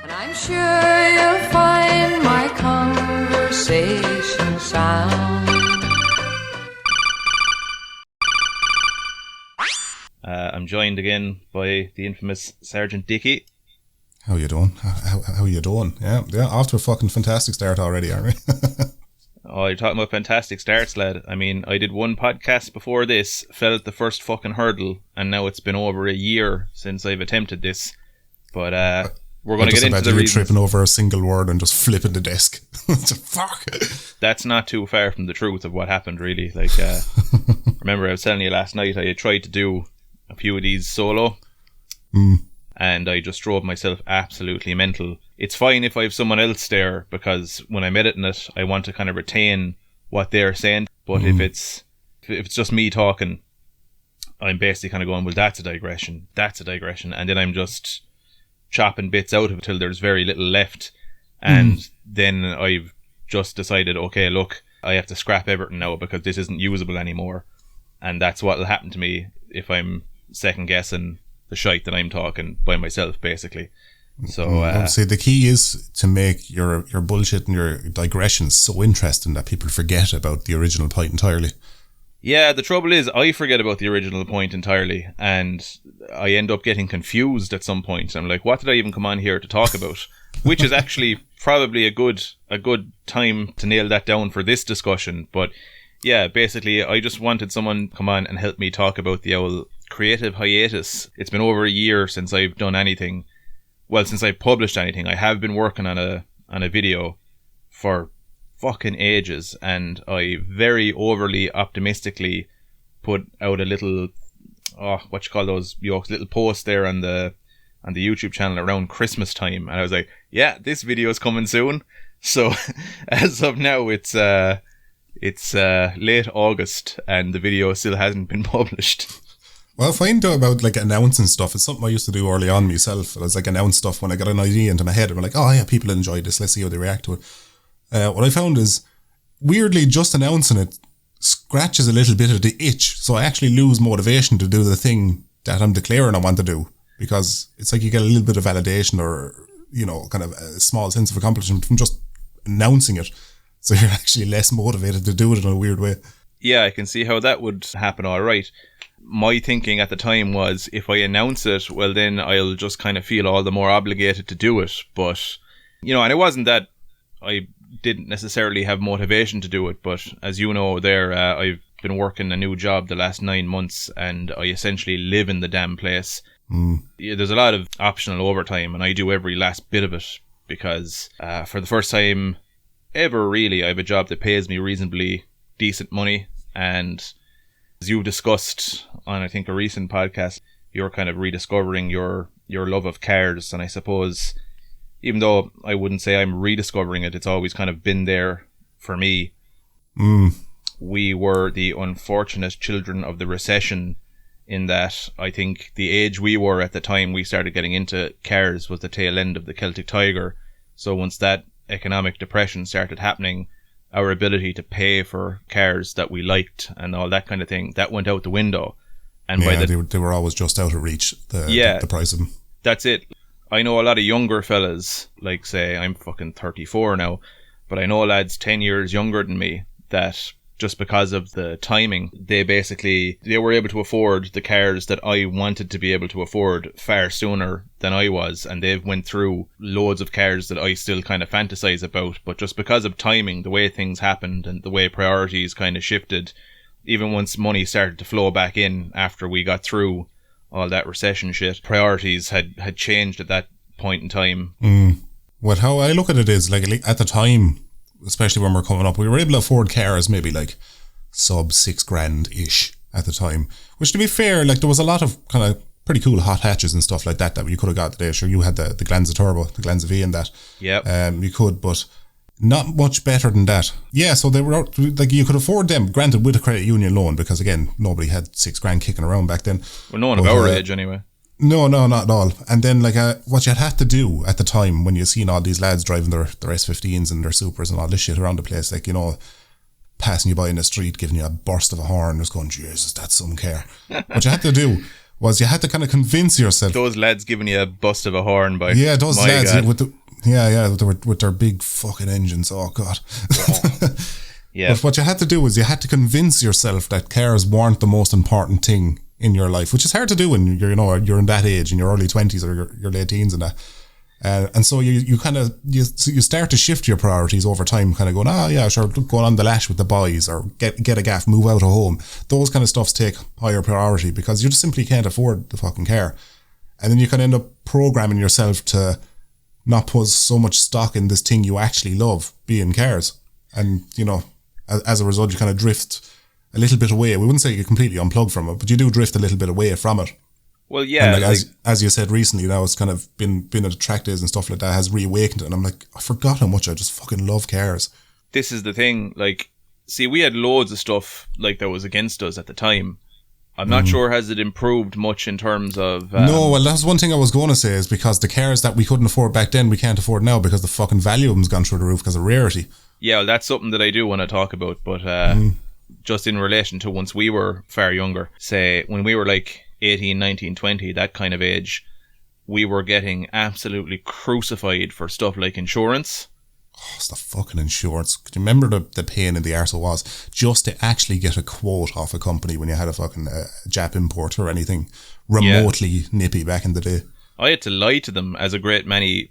And I'm sure you'll find my conversation sound. I'm joined again by the infamous Sergeant Ducky. How you doing? How you doing? Yeah, off to a fucking fantastic start already, aren't we? Oh, you're talking about fantastic starts, lad. I mean, I did one podcast before this, fell at the first fucking hurdle, and now it's been over a year since I've attempted this. But we're going to get into the reasons. Tripping over a single word and just flipping the desk. Fuck. That's not too far from the truth of what happened, really. Like, remember I was telling you last night I had tried to do a few of these solo, and I just drove myself absolutely mental. It's fine if I have someone else there, because when I'm editing it, I want to kind of retain what they're saying. But if it's just me talking, I'm basically kind of going, well, that's a digression, and then I'm just chopping bits out of it till there's very little left. And then I've just decided, okay, look, I have to scrap everything now because this isn't usable anymore. And that's what will happen to me if I'm second guessing the shite that I'm talking by myself, basically. So see, the key is to make your bullshit and your digressions so interesting that people forget about the original point entirely. Yeah, the trouble is I forget about the original point entirely, and I end up getting confused at some point. I'm like, what did I even come on here to talk about? Which is actually probably a good time to nail that down for this discussion. But yeah, basically I just wanted someone to come on and help me talk about the old creative hiatus. It's been over a year since I've done anything. Well, since I've published anything. I have been working on a video for fucking ages, and I very overly optimistically put out a little what you call those yokes, little post there on the YouTube channel around Christmas time, and I was like, yeah, this video is coming soon. So as of now it's late August and the video still hasn't been published. Well, fine though about like announcing stuff. It's something I used to do early on myself. I was like announce stuff when I got an idea into my head and I'm like, oh yeah, people enjoy this, let's see how they react to it. What I found is, weirdly, just announcing it scratches a little bit of the itch, so I actually lose motivation to do the thing that I'm declaring I want to do, because it's like you get a little bit of validation or, you know, kind of a small sense of accomplishment from just announcing it, so you're actually less motivated to do it in a weird way. Yeah, I can see how that would happen, all right. My thinking at the time was, if I announce it, well then I'll just kind of feel all the more obligated to do it. But, you know, and it wasn't that I didn't necessarily have motivation to do it, but as you know there, I've been working a new job the last 9 months and I essentially live in the damn place. Yeah, there's a lot of optional overtime and I do every last bit of it because for the first time ever really I have a job that pays me reasonably decent money. And as you discussed on, I think, a recent podcast, you're kind of rediscovering your love of cars. And I suppose, even though I wouldn't say I'm rediscovering it, it's always kind of been there for me. We were the unfortunate children of the recession, in that I think the age we were at the time we started getting into cars was the tail end of the Celtic Tiger. So once that economic depression started happening, our ability to pay for cars that we liked and all that kind of thing, that went out the window. And yeah, they were always just out of reach, the price of them. That's it. I know a lot of younger fellas, like say I'm fucking 34 now, but I know lads 10 years younger than me that just because of the timing, they were able to afford the cars that I wanted to be able to afford far sooner than I was, and they've went through loads of cars that I still kind of fantasize about, but just because of timing, the way things happened and the way priorities kind of shifted, even once money started to flow back in after we got through all that recession shit, priorities had changed at that point in time. Well, how I look at it is, like, at the time, especially when we're coming up, we were able to afford cars maybe like sub $6,000-ish at the time, which, to be fair, like, there was a lot of kind of pretty cool hot hatches and stuff like that you could have got today. Sure, you had the Glanza Turbo, the Glanza V and that. Yep. You could, but not much better than that. Yeah, so they were like, you could afford them, granted with a credit union loan, because again, nobody had $6,000 kicking around back then. Well, no one of our age anyway. No, not at all. And then, like, what you'd have to do at the time when you seen all these lads driving their S15s and their Supers and all this shit around the place, like, you know, passing you by in the street, giving you a burst of a horn, just going, Jesus, that's some care. What you had to do was you had to kind of convince yourself. Those lads giving you a bust of a horn by... Yeah, those my lads God. with their big fucking engines. Oh, God. Yeah. But what you had to do was you had to convince yourself that cars weren't the most important thing in your life, which is hard to do when you're in that age, in your early 20s or your late teens and that. And so you start to shift your priorities over time, kind of going, sure, going on the lash with the boys or get a gaff, move out of home. Those kind of stuffs take higher priority because you just simply can't afford the fucking car. And then you can end up programming yourself to not put so much stock in this thing you actually love, being cars. And, as a result, you kind of drift a little bit away. We wouldn't say you completely unplug from it, but you do drift a little bit away from it. Well, yeah. And as you said recently, now it's kind of been at the track days and stuff like that has reawakened it. And I'm like, I forgot how much I just fucking love cars. This is the thing. Like, see, we had loads of stuff like that was against us at the time. I'm not sure has it improved much in terms of... no, well, that's one thing I was going to say is because the cars that we couldn't afford back then, we can't afford now because the fucking value of them's gone through the roof because of rarity. Yeah, well, that's something that I do want to talk about. But just in relation to once we were far younger, say when we were like 18, 19, 20, that kind of age, we were getting absolutely crucified for stuff like insurance. Oh, it's the fucking insurance. Can you remember the pain in the arse it was just to actually get a quote off a company when you had a fucking Jap import or anything remotely nippy back in the day? I had to lie to them, as a great many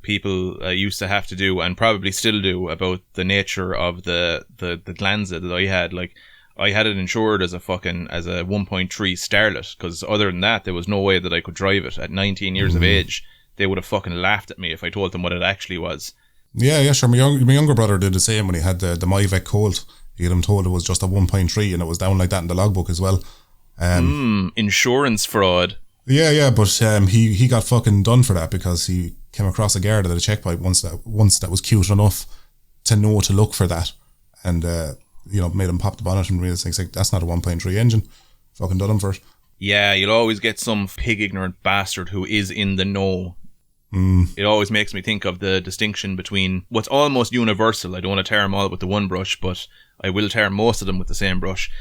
people used to have to do, and probably still do, about the nature of the Glanza that I had. Like, I had it insured as a 1.3 Starlet, because other than that, there was no way that I could drive it. At 19 years of age, they would have fucking laughed at me if I told them what it actually was. Yeah, sure. My younger brother did the same when he had the Modification Colt. He had him told it was just a 1.3 and it was down like that in the logbook as well. Insurance fraud. Yeah, but he got fucking done for that because he came across a guard at a checkpoint once that was cute enough to know to look for that, and made him pop the bonnet and realize things like that's not a 1.3 engine. Fucking done him for it. Yeah, you'll always get some pig ignorant bastard who is in the know. It always makes me think of the distinction between what's almost universal. I don't want to tear them all with the one brush, but I will tear most of them with the same brush.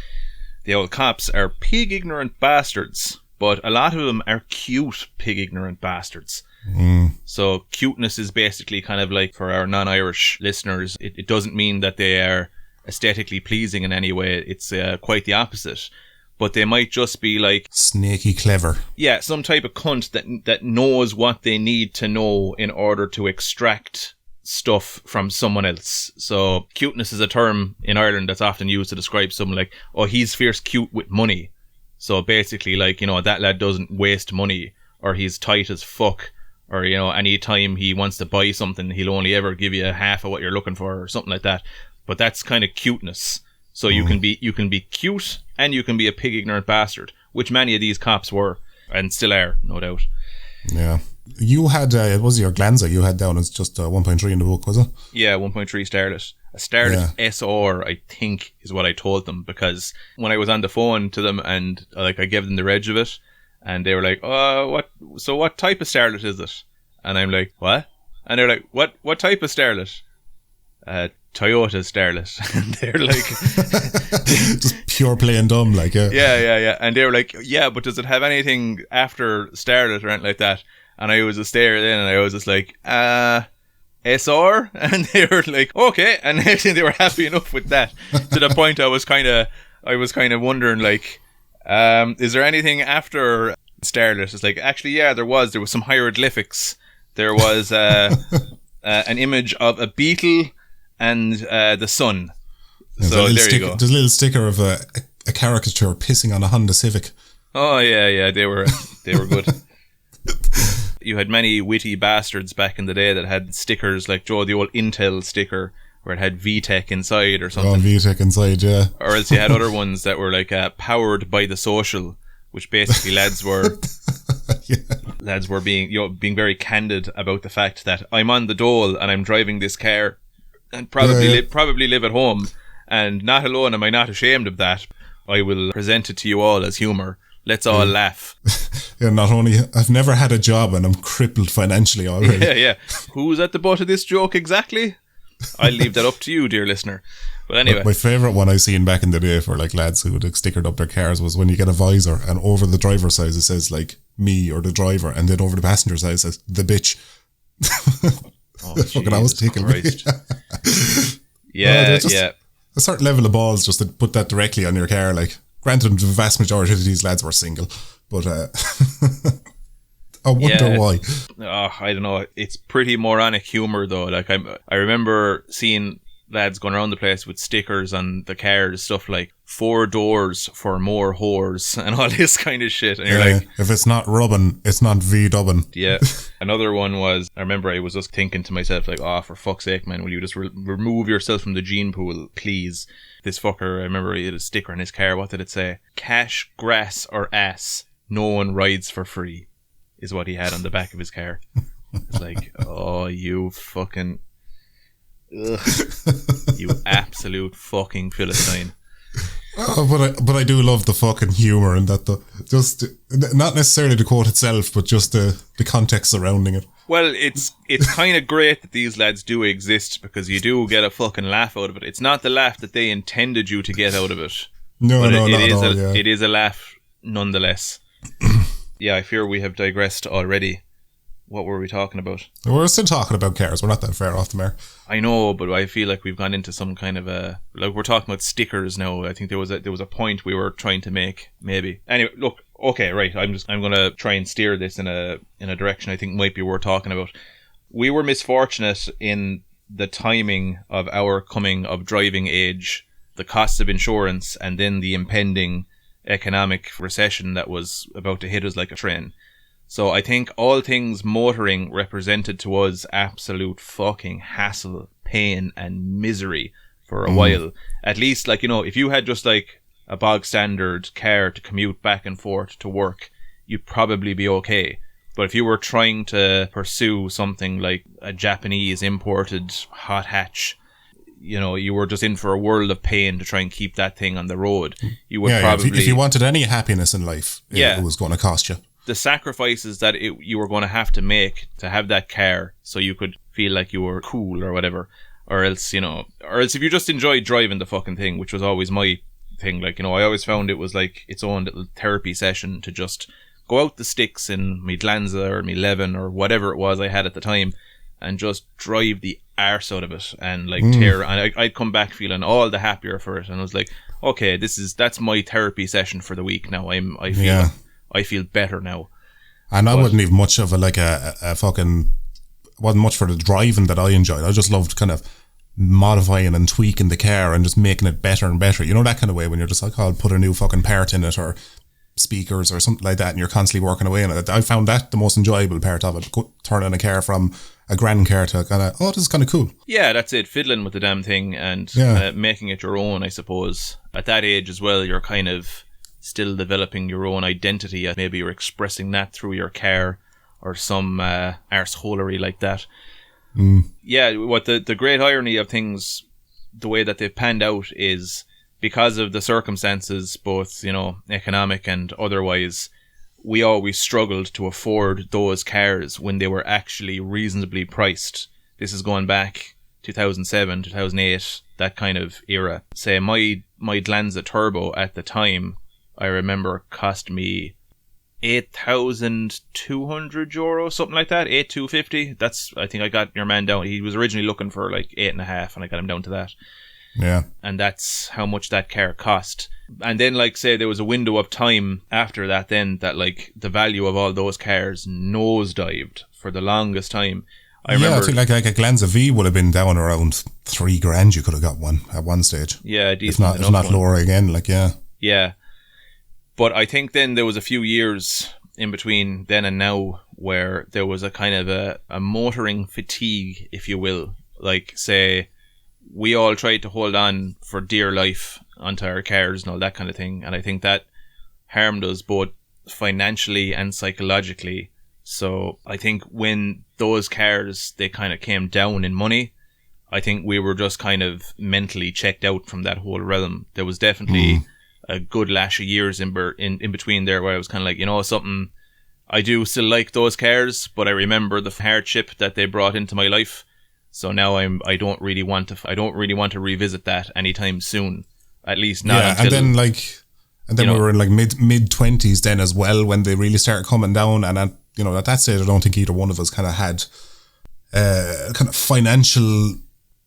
The old cops are pig ignorant bastards, but a lot of them are cute pig ignorant bastards. So cuteness is basically kind of like, for our non-Irish listeners, it doesn't mean that they are aesthetically pleasing in any way. It's quite the opposite. But they might just be like... snaky clever. Yeah, some type of cunt that knows what they need to know in order to extract stuff from someone else. So cuteness is a term in Ireland that's often used to describe someone like, oh, he's fierce cute with money. So basically, like, that lad doesn't waste money, or he's tight as fuck, or, any time he wants to buy something, he'll only ever give you half of what you're looking for, or something like that. But that's kind of cuteness. So you can be cute and you can be a pig ignorant bastard, which many of these cops were and still are, no doubt. Yeah. You had, it was your Glanza you had down as just 1.3 in the book, was it? Yeah, 1.3 Starlet. A Starlet SR, I think, is what I told them, because when I was on the phone to them and I gave them the reg of it, and they were like, what type of Starlet is it? And I'm like, what? And they're like, what type of Starlet? Toyota Starlet. And they're like... just pure plain dumb, like, yeah. Yeah. And they were like, yeah, but does it have anything after Starlet or anything like that? And I was just there then, and I was just like, SR? And they were like, okay. And they were happy enough with that. To the point I was kind of wondering, like, is there anything after Starlet? It's like, actually, yeah, there was some hieroglyphics. There was an image of a beetle and the sun. Yeah, so there you go. There's a little sticker of a caricature pissing on a Honda Civic. Oh yeah, they were good. You had many witty bastards back in the day that had stickers like Joe, the old Intel sticker where it had VTech inside or something. Oh, VTech inside, yeah. Or else you had other ones that were like powered by the social, which basically lads were lads were being very candid about the fact that I'm on the dole and I'm driving this car and probably live at home, and not alone am I not ashamed of that. I will present it to you all as humour. Let's all laugh. Yeah, not only I've never had a job and I'm crippled financially already. Yeah. Who's at the butt of this joke exactly? I'll leave that up to you, dear listener. But anyway. My favourite one I seen back in the day for like lads who would like stickered up their cars was when you get a visor and over the driver's side it says like me or the driver, and then over the passenger side it says the bitch. Oh, fucking always taking me. Yeah, just yeah. A certain level of balls just to put that directly on your car. Like, granted, the vast majority of these lads were single, but I wonder why. I don't know. It's pretty moronic humour though. Like I remember seeing lads going around the place with stickers on the cars, stuff like 4 doors for more whores and all this kind of shit. And you're like, if it's not rubbing, it's not V-dubbing. Yeah. Another one was, I remember I was just thinking to myself like, oh, for fuck's sake, man, will you just remove yourself from the gene pool, please? This fucker, I remember he had a sticker in his car. What did it say? Cash, grass or ass, no one rides for free, is what he had on the back of his car. It's like, oh, you fucking... Ugh, you absolute fucking Philistine. Oh, but I do love the fucking humour in that though. Just not necessarily the quote itself, but just the context surrounding it. Well, it's kind of great that these lads do exist because you do get a fucking laugh out of it. It's not the laugh that they intended you to get out of it. No, not it at is all. Yeah. It is a laugh nonetheless. Yeah, I fear we have digressed already. What were we talking about? We're still talking about cars. We're not that far off the mark. I know, but I feel like we've gone into some kind of a... Like, we're talking about stickers now. I think there was a point we were trying to make, maybe. Anyway, look, okay, right. I'm going to try and steer this in a direction I think might be worth talking about. We were misfortunate in the timing of our coming of driving age, the cost of insurance, and then the impending economic recession that was about to hit us like a train. So I think all things motoring represented to us absolute fucking hassle, pain and misery for a while. At least, like, you know, if you had just like a bog standard car to commute back and forth to work, you'd probably be okay. But if you were trying to pursue something like a Japanese imported hot hatch, you know, you were just in for a world of pain to try and keep that thing on the road. You would probably... If you wanted any happiness in life, it was going to cost you. The sacrifices that you were going to have to make to have that car so you could feel like you were cool or whatever, or else if you just enjoyed driving the fucking thing, which was always my thing, like, you know, I always found it was like its own little therapy session to just go out the sticks in my Glanza or my Levin or whatever it was I had at the time and just drive the arse out of it and like tear, and I'd come back feeling all the happier for it, and I was like, okay, that's my therapy session for the week now. I feel better now. And I wasn't even much of a fucking... wasn't much for the driving that I enjoyed. I just loved kind of modifying and tweaking the car and just making it better and better. You know, that kind of way when you're just like, oh, I'll put a new fucking part in it or speakers or something like that, and you're constantly working away on it. I found that the most enjoyable part of it, turning a car from a grand car to kind of, oh, this is kind of cool. Yeah, that's it. Fiddling with the damn thing and making it your own, I suppose. At that age as well, you're kind of still developing your own identity. Maybe you're expressing that through your car or some arseholery like that. Yeah, what the great irony of things, the way that they've panned out, is because of the circumstances, both, you know, economic and otherwise, we always struggled to afford those cars when they were actually reasonably priced. This is going back 2007, 2008, that kind of era. Say my Glanza Turbo at the time, I remember cost me €8,200, something like that, 8,250. That's, I think I got your man down. He was originally looking for like 8.5, and I got him down to that. Yeah. And that's how much that car cost. And then, like, say there was a window of time after that then that, like, the value of all those cars nosedived for the longest time. I remember, I think like a Glanza V would have been down around $3,000. You could have got one at one stage. Yeah, decent. If not lower again, like, yeah. Yeah. But I think then there was a few years in between then and now where there was a kind of a motoring fatigue, if you will. Like, say, we all tried to hold on for dear life onto our cars and all that kind of thing. And I think that harmed us both financially and psychologically. So I think when those cars, they kind of came down in money, I think we were just kind of mentally checked out from that whole realm. There was definitely a good lash of years in between there where I was kind of like, you know, something, I do still like those cars, but I remember the hardship that they brought into my life. So now I don't really want to revisit that anytime soon. At least not until... And then we were in like mid-20s then as well, when they really started coming down. And at that stage, I don't think either one of us kind of had kind of financial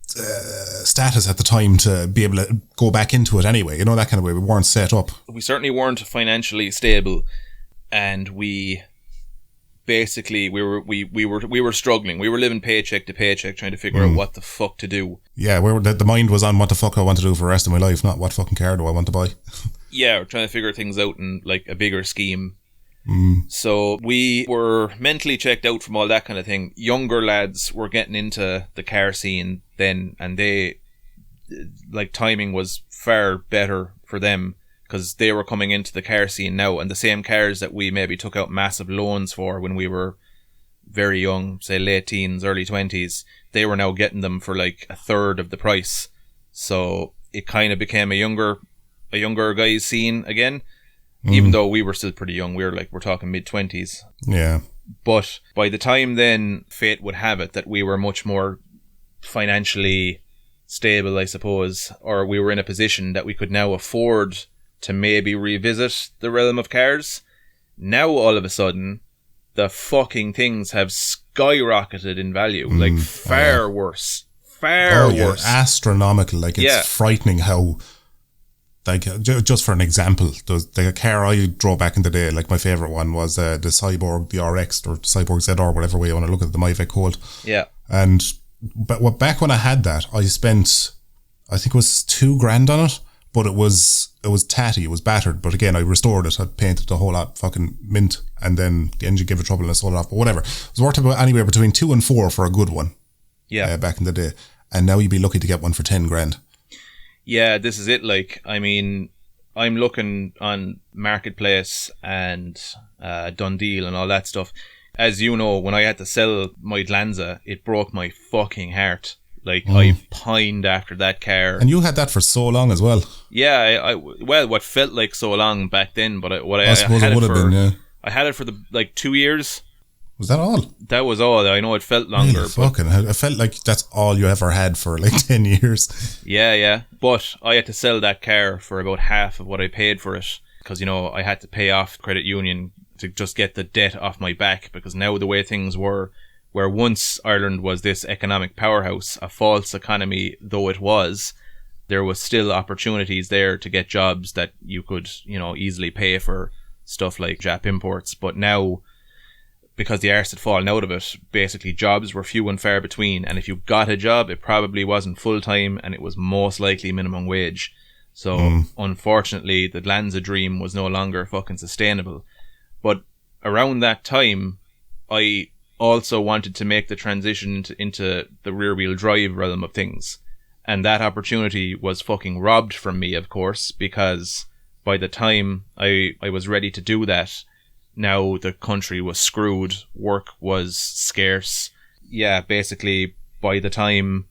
status at the time to be able to go back into it anyway. That kind of way. We weren't set up. We certainly weren't financially stable, and we basically we were struggling. We were living paycheck to paycheck, trying to figure out what the fuck to do. Yeah, the mind was on what the fuck I want to do for the rest of my life, not what fucking car do I want to buy. Yeah, we're trying to figure things out in like a bigger scheme. So we were mentally checked out from all that kind of thing. Younger lads were getting into the car scene then, and they, like, timing was far better for them because they were coming into the car scene now, and the same cars that we maybe took out massive loans for when we were very young, say late teens, early 20s, they were now getting them for like a third of the price. So it kind of became a younger guys scene again. Even though we were still pretty young, we're talking mid-20s. Yeah. But by the time then, fate would have it that we were much more financially stable, I suppose, or we were in a position that we could now afford to maybe revisit the realm of cars. Now, all of a sudden, the fucking things have skyrocketed in value. Like, far worse. Far worse. Astronomical. Like, it's frightening how... Like, just for an example, the car I drove back in the day, like my favourite one was the Cyborg, the RX, or Cyborg ZR, whatever way you want to look at the Modification code. Yeah. But back when I had that, I spent, I think it was $2,000 on it, but it was tatty, it was battered. But again, I restored it, I painted the whole lot fucking mint, and then the engine gave it trouble and I sold it off. But whatever, it was worth about anywhere between 2 and 4 for a good one. Yeah. Back in the day, and now you'd be lucky to get one for $10,000. Yeah, this is it. Like, I mean, I'm looking on Marketplace and Dundee and all that stuff. As you know, when I had to sell my Glanza, it broke my fucking heart. Like, I pined after that car. And you had that for so long as well. Yeah, well, what felt like so long back then, but I suppose it would have been, yeah. I had it for 2 years. Was that all? That was all. I know it felt longer. Really, fucking, I felt like that's all you ever had for like 10 years. Yeah. But I had to sell that car for about half of what I paid for it. Because, I had to pay off credit union to just get the debt off my back. Because now the way things were, where once Ireland was this economic powerhouse, a false economy though it was, there was still opportunities there to get jobs that you could, easily pay for stuff like Jap imports. But now, because the arse had fallen out of it, basically jobs were few and far between, and if you got a job, it probably wasn't full-time, and it was most likely minimum wage. So, unfortunately, the Glanza dream was no longer fucking sustainable. But around that time, I also wanted to make the transition into the rear-wheel drive realm of things. And that opportunity was fucking robbed from me, of course, because by the time I was ready to do that, now the country was screwed, work was scarce. Yeah, basically, by the time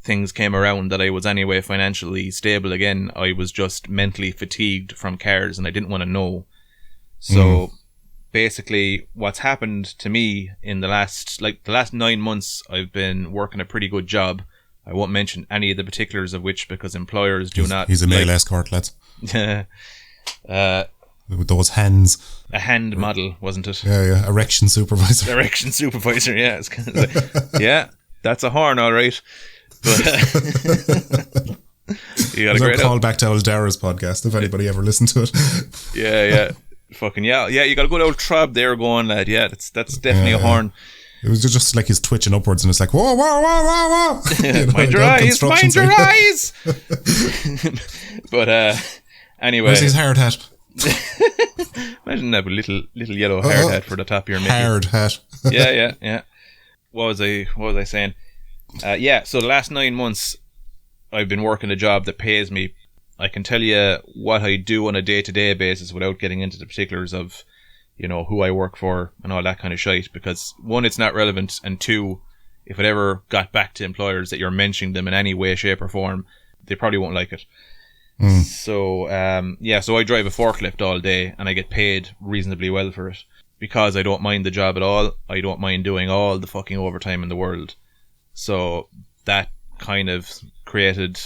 things came around that I was anyway financially stable again, I was just mentally fatigued from cars and I didn't want to know. So basically, what's happened to me in the last 9 months, I've been working a pretty good job. I won't mention any of the particulars of which because employers do not... He's a male escort, lads. With those hands. A hand model, wasn't it? Yeah. Erection supervisor. Erection supervisor, yeah. It's kind of like, yeah, that's a horn, all right. But you got a great call back to old Dara's podcast if anybody ever listened to it. Yeah. Fucking yeah. You got a good old trab there going, lad. Yeah, that's definitely a horn. It was just like he's twitching upwards and it's like, whoa. Mind your eyes. But anyway. Where's his hard hat? Imagine that with little yellow hard hat for the top of your mickey. Hard hat. Yeah. What was I saying? So the last 9 months I've been working a job that pays me. I can tell you what I do on a day-to-day basis without getting into the particulars of, who I work for and all that kind of shite, because one, it's not relevant, and two, if it ever got back to employers that you're mentioning them in any way, shape or form, they probably won't like it. So I drive a forklift all day and I get paid reasonably well for it because I don't mind the job at all. I don't mind doing all the fucking overtime in the world. So that kind of created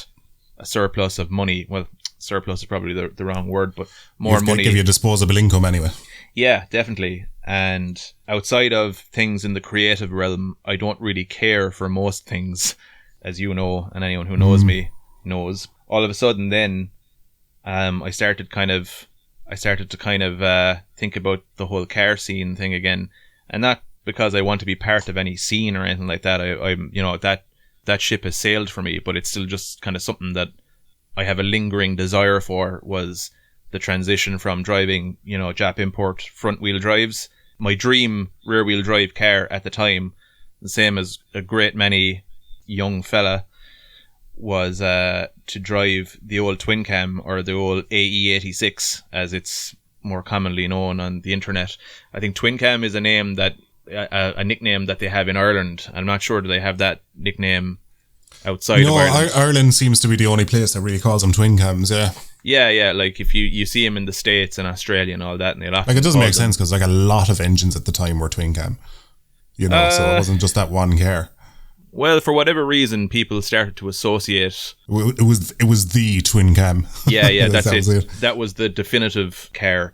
a surplus of money. Well, surplus is probably the wrong word, but more money. Give you disposable income anyway. Yeah, definitely. And outside of things in the creative realm, I don't really care for most things, as you know, and anyone who knows me knows. All of a sudden then, I started to kind of think about the whole car scene thing again. And not because I want to be part of any scene or anything like that. I'm that ship has sailed for me, but it's still just kind of something that I have a lingering desire for, was the transition from driving, Jap import front wheel drives. My dream rear wheel drive car at the time, the same as a great many young fella, was to drive the old twin cam, or the old AE86 as it's more commonly known on the internet. I think twin cam is a name that a nickname that they have in Ireland. I'm not sure do they have that nickname outside of Ireland. Ireland seems to be the only place that really calls them twin cams. Yeah, like if you see them in the States and Australia and all that, and like, it doesn't make sense because like a lot of engines at the time were twin cam, so it wasn't just that one car. Well, for whatever reason, people started to associate. It was the twin cam. Yeah, that's it. That was the definitive car.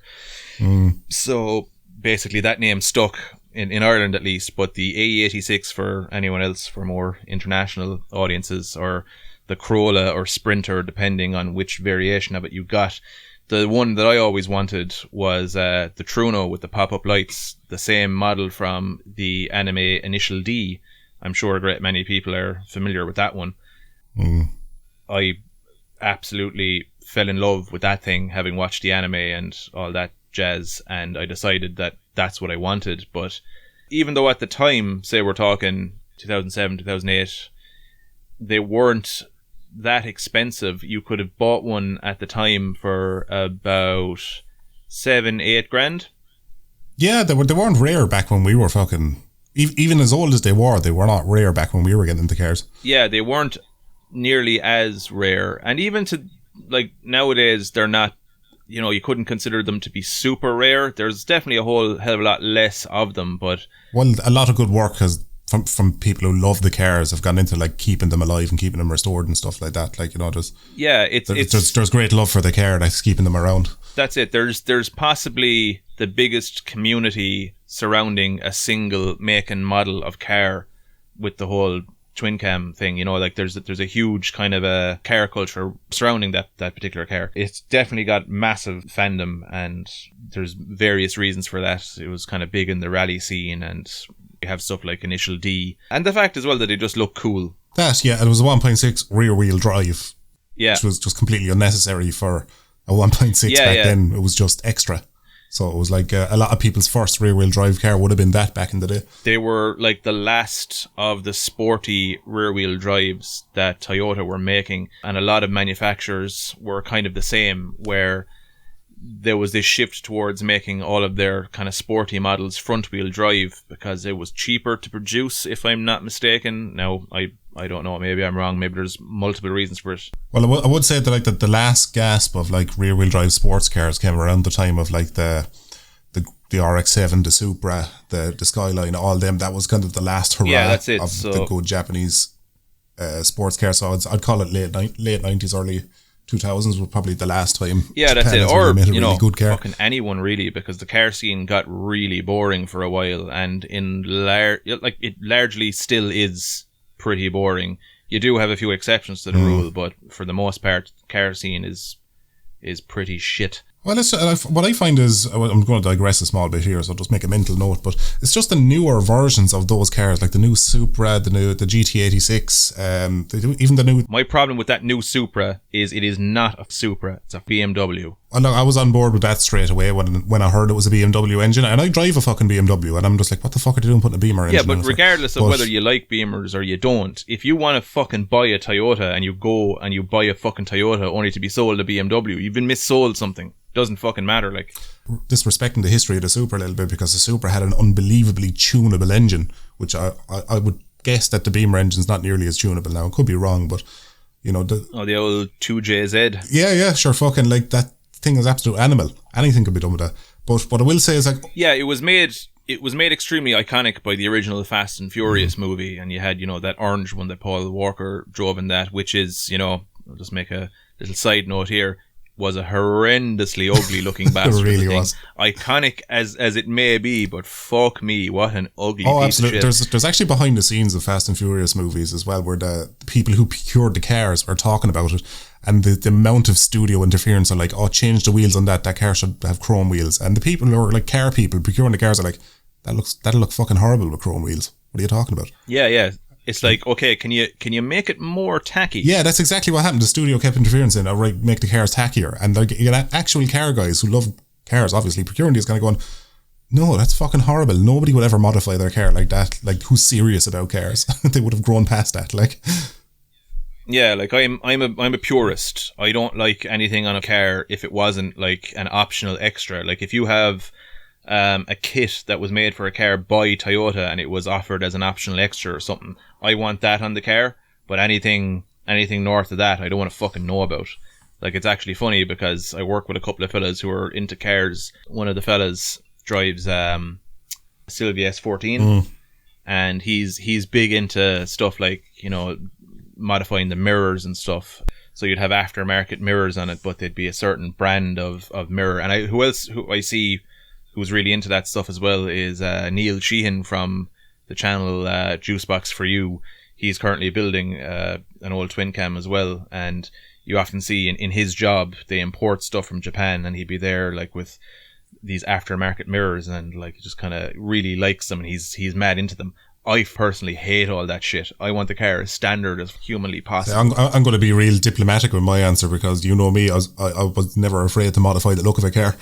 So basically, that name stuck in Ireland at least. But the AE86 for anyone else, for more international audiences, or the Corolla or Sprinter, depending on which variation of it you got. The one that I always wanted was the Truno with the pop-up lights, the same model from the anime Initial D. I'm sure a great many people are familiar with that one. I absolutely fell in love with that thing, having watched the anime and all that jazz, and I decided that that's what I wanted. But even though at the time, say we're talking 2007, 2008, they weren't that expensive. You could have bought one at the time for about 7-8 grand. Yeah, they weren't rare back when we were fucking... Even as old as they were not rare back when we were getting into cars. Yeah, they weren't nearly as rare. And even to, like, nowadays, they're not, you couldn't consider them to be super rare. There's definitely a whole hell of a lot less of them, but... Well, a lot of good work has, from people who love the cars, have gone into, like, keeping them alive and keeping them restored and stuff like that. Like, there's... Yeah, there's great love for the car that's keeping them around. That's it. There's possibly the biggest community surrounding a single make and model of car with the whole twin cam thing. Like there's a huge kind of a car culture surrounding that particular car. It's definitely got massive fandom, and there's various reasons for that. It was kind of big in the rally scene, and you have stuff like Initial D, and the fact as well that they just look cool. It was a 1.6 rear wheel drive, which was just completely unnecessary for a 1.6 back then. It was just extra. So it was like a lot of people's first rear-wheel drive car would have been that back in the day. They were like the last of the sporty rear-wheel drives that Toyota were making. And a lot of manufacturers were kind of the same, where there was this shift towards making all of their kind of sporty models front-wheel drive because it was cheaper to produce, if I'm not mistaken. Now, I don't know. Maybe I'm wrong. Maybe there's multiple reasons for it. Well, I would say that like the last gasp of like rear-wheel drive sports cars came around the time of like the RX-7, the Supra, the Skyline, all them. That was kind of the last hurrah of the good Japanese sports car. So I'd call it late 90s, early 2000s was probably the last time. Yeah, that's it. Or, really good car. Fucking anyone really, because the car scene got really boring for a while, and it largely still is pretty boring. You do have a few exceptions to the rule, but for the most part, the car scene is pretty shit. Well, what I find is, I'm going to digress a small bit here, so I'll just make a mental note, but it's just the newer versions of those cars, like the new Supra, the GT86, even the new... My problem with that new Supra is it is not a Supra, it's a BMW. And I was on board with that straight away when I heard it was a BMW engine, and I drive a fucking BMW, and I'm just like, what the fuck are they doing putting a Beamer engine? Yeah, but regardless of whether you like Beamers or you don't, if you want to fucking buy a Toyota and you go and you buy a fucking Toyota only to be sold a BMW, you've been missold something. Doesn't fucking matter, like. Disrespecting the history of the Supra a little bit, because the Supra had an unbelievably tunable engine, which I would guess that the Beamer engine's not nearly as tunable now. I could be wrong, but the old 2JZ. Yeah, sure, fucking like that thing is absolute animal. Anything could be done with that. But what I will say is like, yeah, it was made it was made extremely iconic by the original Fast and Furious movie, and you had, that orange one that Paul Walker drove in that, which is, I'll just make a little side note here, was a horrendously ugly looking bastard. It really was. Iconic as it may be, but fuck me, what an ugly piece absolutely. of shit. There's actually behind the scenes of Fast and Furious movies as well, where the people who procured the cars are talking about it, and the amount of studio interference are like, change the wheels on that car should have chrome wheels, and the people who are like car people procuring the cars are like, that'll look fucking horrible with chrome wheels. What are you talking about? Yeah. It's like, okay, can you make it more tacky? Yeah, that's exactly what happened. The studio kept interfering saying, right, make the cars tackier. And like, you get actual car guys who love cars, obviously, procuring these, kind of going, no, that's fucking horrible. Nobody would ever modify their car like that. Like, who's serious about cars? They would have grown past that. Like, yeah, like I'm a purist. I don't like anything on a car if it wasn't like an optional extra. Like if you have a kit that was made for a car by Toyota and it was offered as an optional extra or something, I want that on the car. But anything north of that, I don't want to fucking know about. Like, it's actually funny because I work with a couple of fellas who are into cars. One of the fellas drives Sylvia S14, and he's big into stuff like, modifying the mirrors and stuff. So you'd have aftermarket mirrors on it, but they'd be a certain brand of mirror. And who I see who's really into that stuff as well is Neil Sheehan from the channel Juicebox for You. He's currently building an old twin cam as well, and you often see in his job they import stuff from Japan, and he'd be there like with these aftermarket mirrors, and like he just kind of really likes them, and he's mad into them. I personally hate all that shit. I want the car as standard as humanly possible. I'm going to be real diplomatic with my answer, because you know me, I was never afraid to modify the look of a car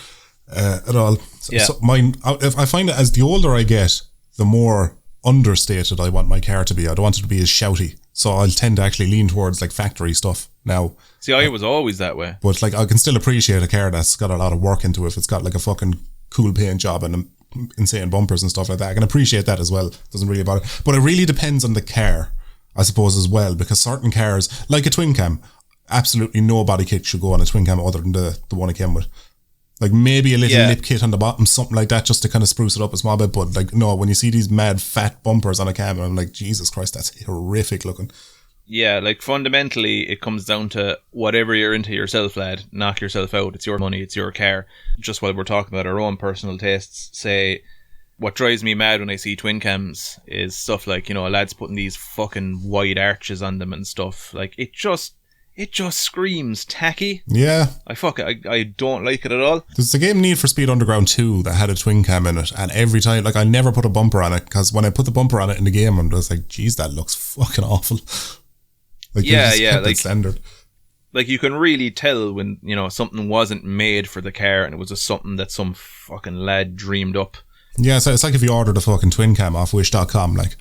at all. So I find that as the older I get, the more understated I want my car to be. I don't want it to be as shouty. So I'll tend to actually lean towards like factory stuff now. See, I was always that way. But like, I can still appreciate a car that's got a lot of work into it. If it's got like a fucking cool paint job and insane bumpers and stuff like that, I can appreciate that as well. Doesn't really bother. But it really depends on the car, I suppose, as well, because certain cars, like a twin cam, absolutely no body kit should go on a twin cam other than the one I came with. Like maybe a little lip kit on the bottom, something like that, just to kind of spruce it up a small bit. But like, no, when you see these mad fat bumpers on a cam, I'm like, Jesus Christ, that's horrific looking. Yeah, like fundamentally it comes down to whatever you're into yourself, lad. Knock yourself out. It's your money, it's your car. Just while we're talking about our own personal tastes, say, what drives me mad when I see twin cams is stuff like, lads putting these fucking wide arches on them and stuff. Like, it just screams tacky. Yeah. I don't like it at all. There's the game Need for Speed Underground 2 that had a twin cam in it, and every time, like, I never put a bumper on it, because when I put the bumper on it in the game, I'm just like, geez, that looks fucking awful. Like, like standard. Like, you can really tell when, something wasn't made for the car and it was just something that some fucking lad dreamed up. Yeah, so it's like if you ordered a fucking twin cam off wish.com, like.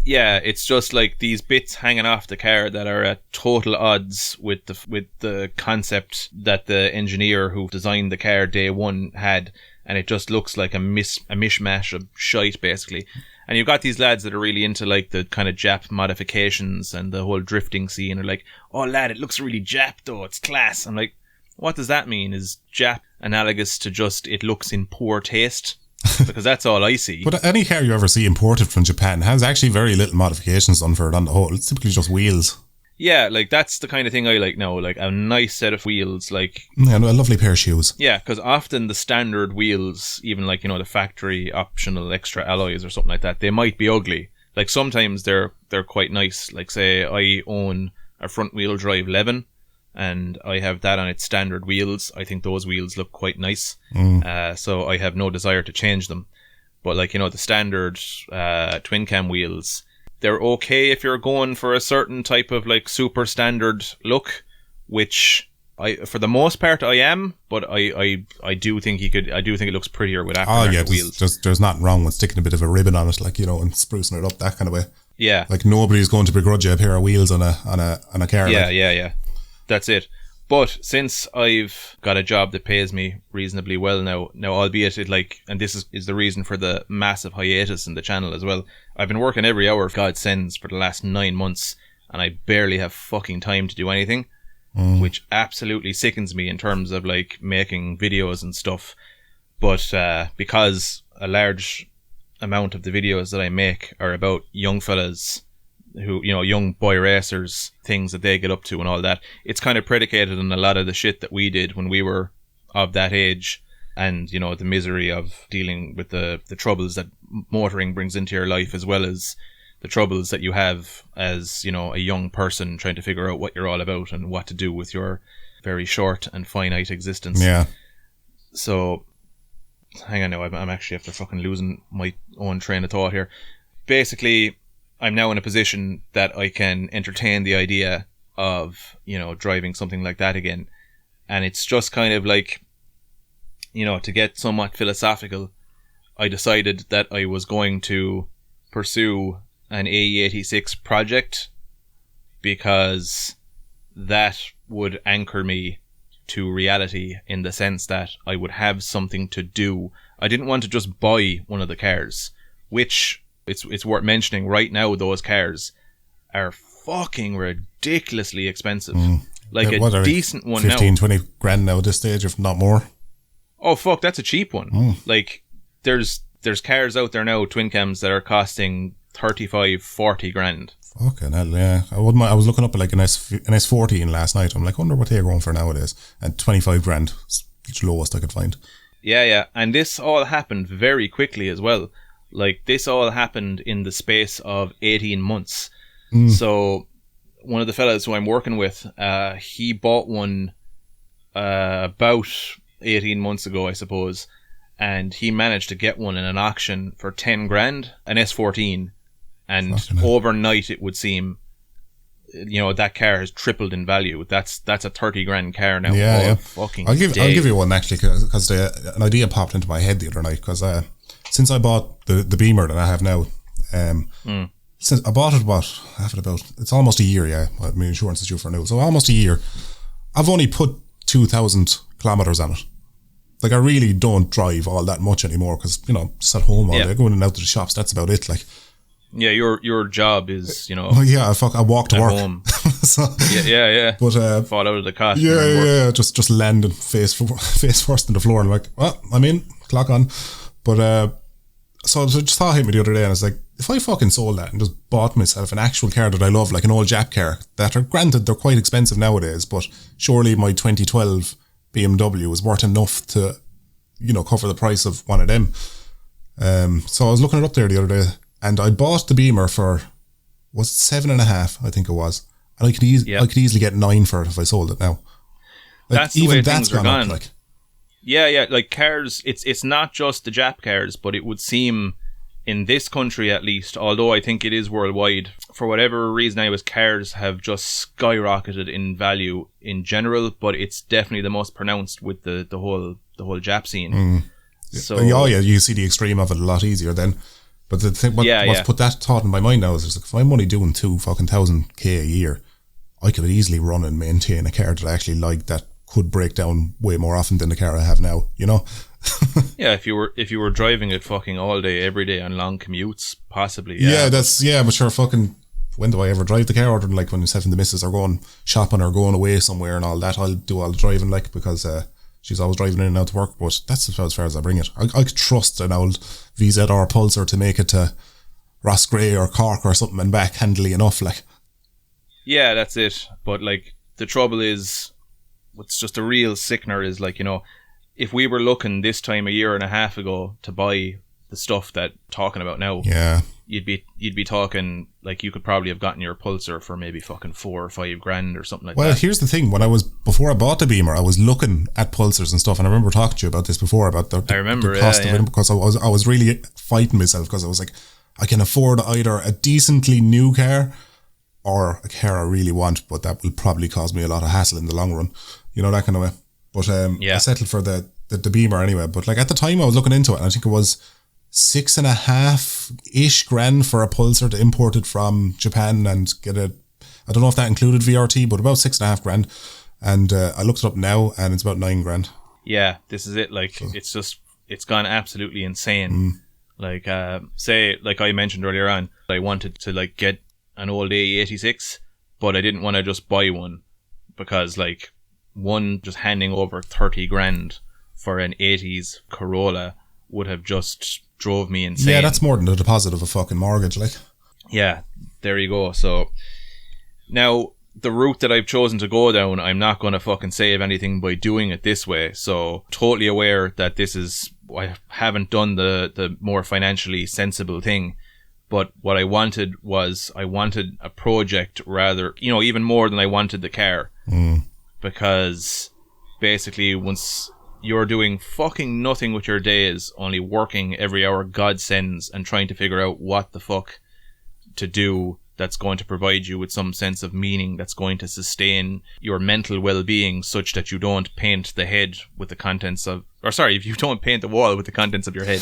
Yeah, it's just like these bits hanging off the car that are at total odds with the concept that the engineer who designed the car day one had, and it just looks like a mishmash of shite, basically. And you've got these lads that are really into like the kind of Jap modifications and the whole drifting scene. Are like, oh lad, it looks really Jap though, it's class. I'm like, what does that mean? Is Jap analogous to just it looks in poor taste? Because that's all I see. But any car you ever see imported from Japan has actually very little modifications done for it on the whole. It's typically just wheels. Yeah, like that's the kind of thing I like now, like a nice set of wheels, like... Yeah, a lovely pair of shoes. Yeah, because often the standard wheels, even like, the factory optional extra alloys or something like that, they might be ugly. Like sometimes they're quite nice. Like say I own a front wheel drive Levin, and I have that on its standard wheels. I think those wheels look quite nice. So I have no desire to change them. But like, the standard twin cam wheels, they're okay if you're going for a certain type of like super standard look, which for the most part I am, but I do think it looks prettier with aftermarket wheels. There's nothing wrong with sticking a bit of a ribbon on it, like, and sprucing it up that kind of way. Yeah. Like nobody's going to begrudge you a pair of wheels on a car. Yeah, like. yeah. That's it. But since I've got a job that pays me reasonably well now albeit it like, and this is the reason for the massive hiatus in the channel as well, I've been working every hour God sends for the last 9 months, and I barely have fucking time to do anything, which absolutely sickens me in terms of like making videos and stuff. But because a large amount of the videos that I make are about young fellas who, you know, young boy racers, things that they get up to and all that. It's kind of predicated on a lot of the shit that we did when we were of that age, and, you know, the misery of dealing with the troubles that motoring brings into your life, as well as the troubles that you have as, you know, a young person trying to figure out what you're all about and what to do with your very short and finite existence. Yeah. So, hang on now, I'm actually after fucking losing my own train of thought here. Basically, I'm now in a position that I can entertain the idea of, you know, driving something like that again. And it's just kind of like, you know, to get somewhat philosophical, I decided that I was going to pursue an AE86 project, because that would anchor me to reality in the sense that I would have something to do. I didn't want to just buy one of the cars, which it's worth mentioning right now, those cars are fucking ridiculously expensive. Like a decent one 15, now. 20 grand now at this stage, if not more. Oh fuck, that's a cheap one. Like there's cars out there now, twin cams, that are costing 35, 40 grand. Fucking hell, yeah. I was looking up at like an S14 last night. I'm like, I wonder what they're going for nowadays. And 25 grand, it's the lowest I could find. Yeah. And this all happened very quickly as well. Like, this all happened in the space of 18 months. So, one of the fellas who I'm working with, he bought one about 18 months ago, I suppose. And he managed to get one in an auction for 10 grand, an S14. And overnight, it would seem, you know, that car has tripled in value. That's a 30 grand car now. Yeah. Fucking I'll give you one actually, because an idea popped into my head the other night. Because since I bought the Beamer that I have now, since I bought it, it's almost a year. Yeah, my insurance is due for renewal, so almost a year. I've only put 2,000 kilometers on it. Like, I really don't drive all that much anymore, because, you know, just at home all day, going in and out to the shops. That's about it. Like. Yeah, your job is, you know. Oh yeah, I walk to work. Home. So, yeah. But fall out of the cot. Yeah. Just landing face first on the floor, and I'm like, well, I'm in. Clock on. But so I just thought hit me the other day, and I was like, if I fucking sold that and just bought myself an actual car that I love, like an old Jap car, that are, granted, they're quite expensive nowadays, but surely my 2012 BMW was worth enough to, you know, cover the price of one of them. So I was looking it up there the other day. And I bought the Beamer for, was it 7.5? I think it was. And I could easily get 9 for it if I sold it now. Like, that's the even way that's things are gone. Up, like. Yeah. Like, cars, it's not just the Jap cars, but it would seem, in this country at least, although I think it is worldwide, for whatever reason, cars have just skyrocketed in value in general, but it's definitely the most pronounced with the whole Jap scene. So, you see the extreme of it a lot easier then. But the thing, what's put that thought in my mind now is, like, if I'm only doing 2,000 a year, I could easily run and maintain a car that I actually like, that could break down way more often than the car I have now, you know? Yeah, if you were driving it fucking all day, every day on long commutes, possibly. Yeah, but sure, fucking, when do I ever drive the car? Other than, like, when myself and the missus are going shopping or going away somewhere and all that, I'll do all the driving, like, because she's always driving in and out to work, but that's as far as I bring it. I could trust an old VZR Pulsar to make it to Rossgrey or Cork or something and back handily enough, like. Yeah, that's it. But, like, the trouble is, what's just a real sickener is, like, you know, if we were looking this time a year and a half ago to buy the stuff that talking about now, you'd be talking, like, you could probably have gotten your Pulsar for maybe fucking 4 or 5 grand or something like that. Well, here's the thing. Before I bought the Beamer, I was looking at Pulsars and stuff, and I remember talking to you about this before, about the cost of it, because I was really fighting myself, because I was like, I can afford either a decently new car or a car I really want, but that will probably cause me a lot of hassle in the long run, you know, that kind of way. But I settled for the Beamer anyway. But, like, at the time I was looking into it, and I think it was 6.5-ish grand for a Pulsar to import it from Japan and get it. I don't know if that included VRT, but about 6.5 grand. And I looked it up now, and it's about 9 grand. Yeah, this is it. Like, it's gone absolutely insane. Like, say, like I mentioned earlier on, I wanted to, like, get an old AE86, but I didn't want to just buy one, because, like, one, just handing over 30 grand for an 80s Corolla would have just drove me insane. Yeah, that's more than the deposit of a fucking mortgage, like. Yeah, there you go. So now the route that I've chosen to go down, I'm not going to fucking save anything by doing it this way. So totally aware that this is, I haven't done the more financially sensible thing. But what I wanted was, I wanted a project rather, you know, even more than I wanted the car. Because basically once you're doing fucking nothing with your days, only working every hour God sends and trying to figure out what the fuck to do that's going to provide you with some sense of meaning, that's going to sustain your mental well-being such that you don't paint the head with the contents of, or sorry, if you don't paint the wall with the contents of your head,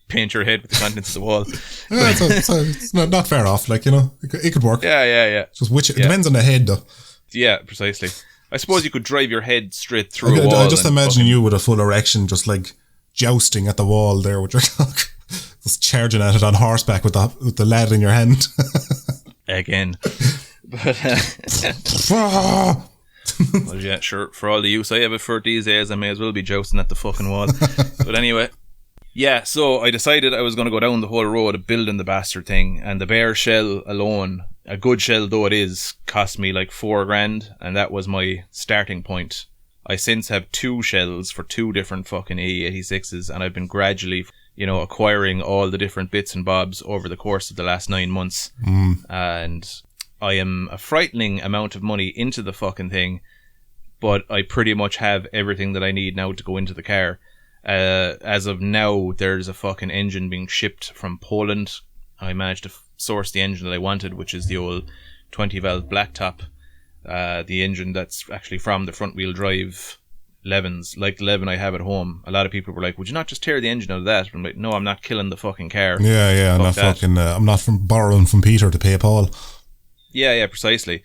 paint your head with the contents of the wall. Yeah, it's not far off, like, you know, it could work. Yeah. Just it depends on the head, though. Yeah, precisely. I suppose you could drive your head straight through a wall. I just imagine you with a full erection, just like jousting at the wall there with your cock, just charging at it on horseback with the lad in your hand. Again. But, well, yeah, sure. For all the use I have it for these days, I may as well be jousting at the fucking wall. But anyway, yeah, so I decided I was going to go down the whole road of building the bastard thing, and the bare shell alone, a good shell though it is, cost me like $4,000, and that was my starting point. I since have 2 shells for 2 different fucking AE86s, and I've been gradually, you know, acquiring all the different bits and bobs over the course of the last 9 months. And I am a frightening amount of money into the fucking thing, but I pretty much have everything that I need now to go into the car. As of now, there's a fucking engine being shipped from Poland. I managed to source the engine that I wanted, which is the old 20 valve blacktop, the engine that's actually from the front wheel drive 11s, like the 11 I have at home. A lot of people were like, would you not just tear the engine out of that? I'm like, no, I'm not killing the fucking car. Yeah, I'm not borrowing from Peter to pay Paul. Yeah, precisely.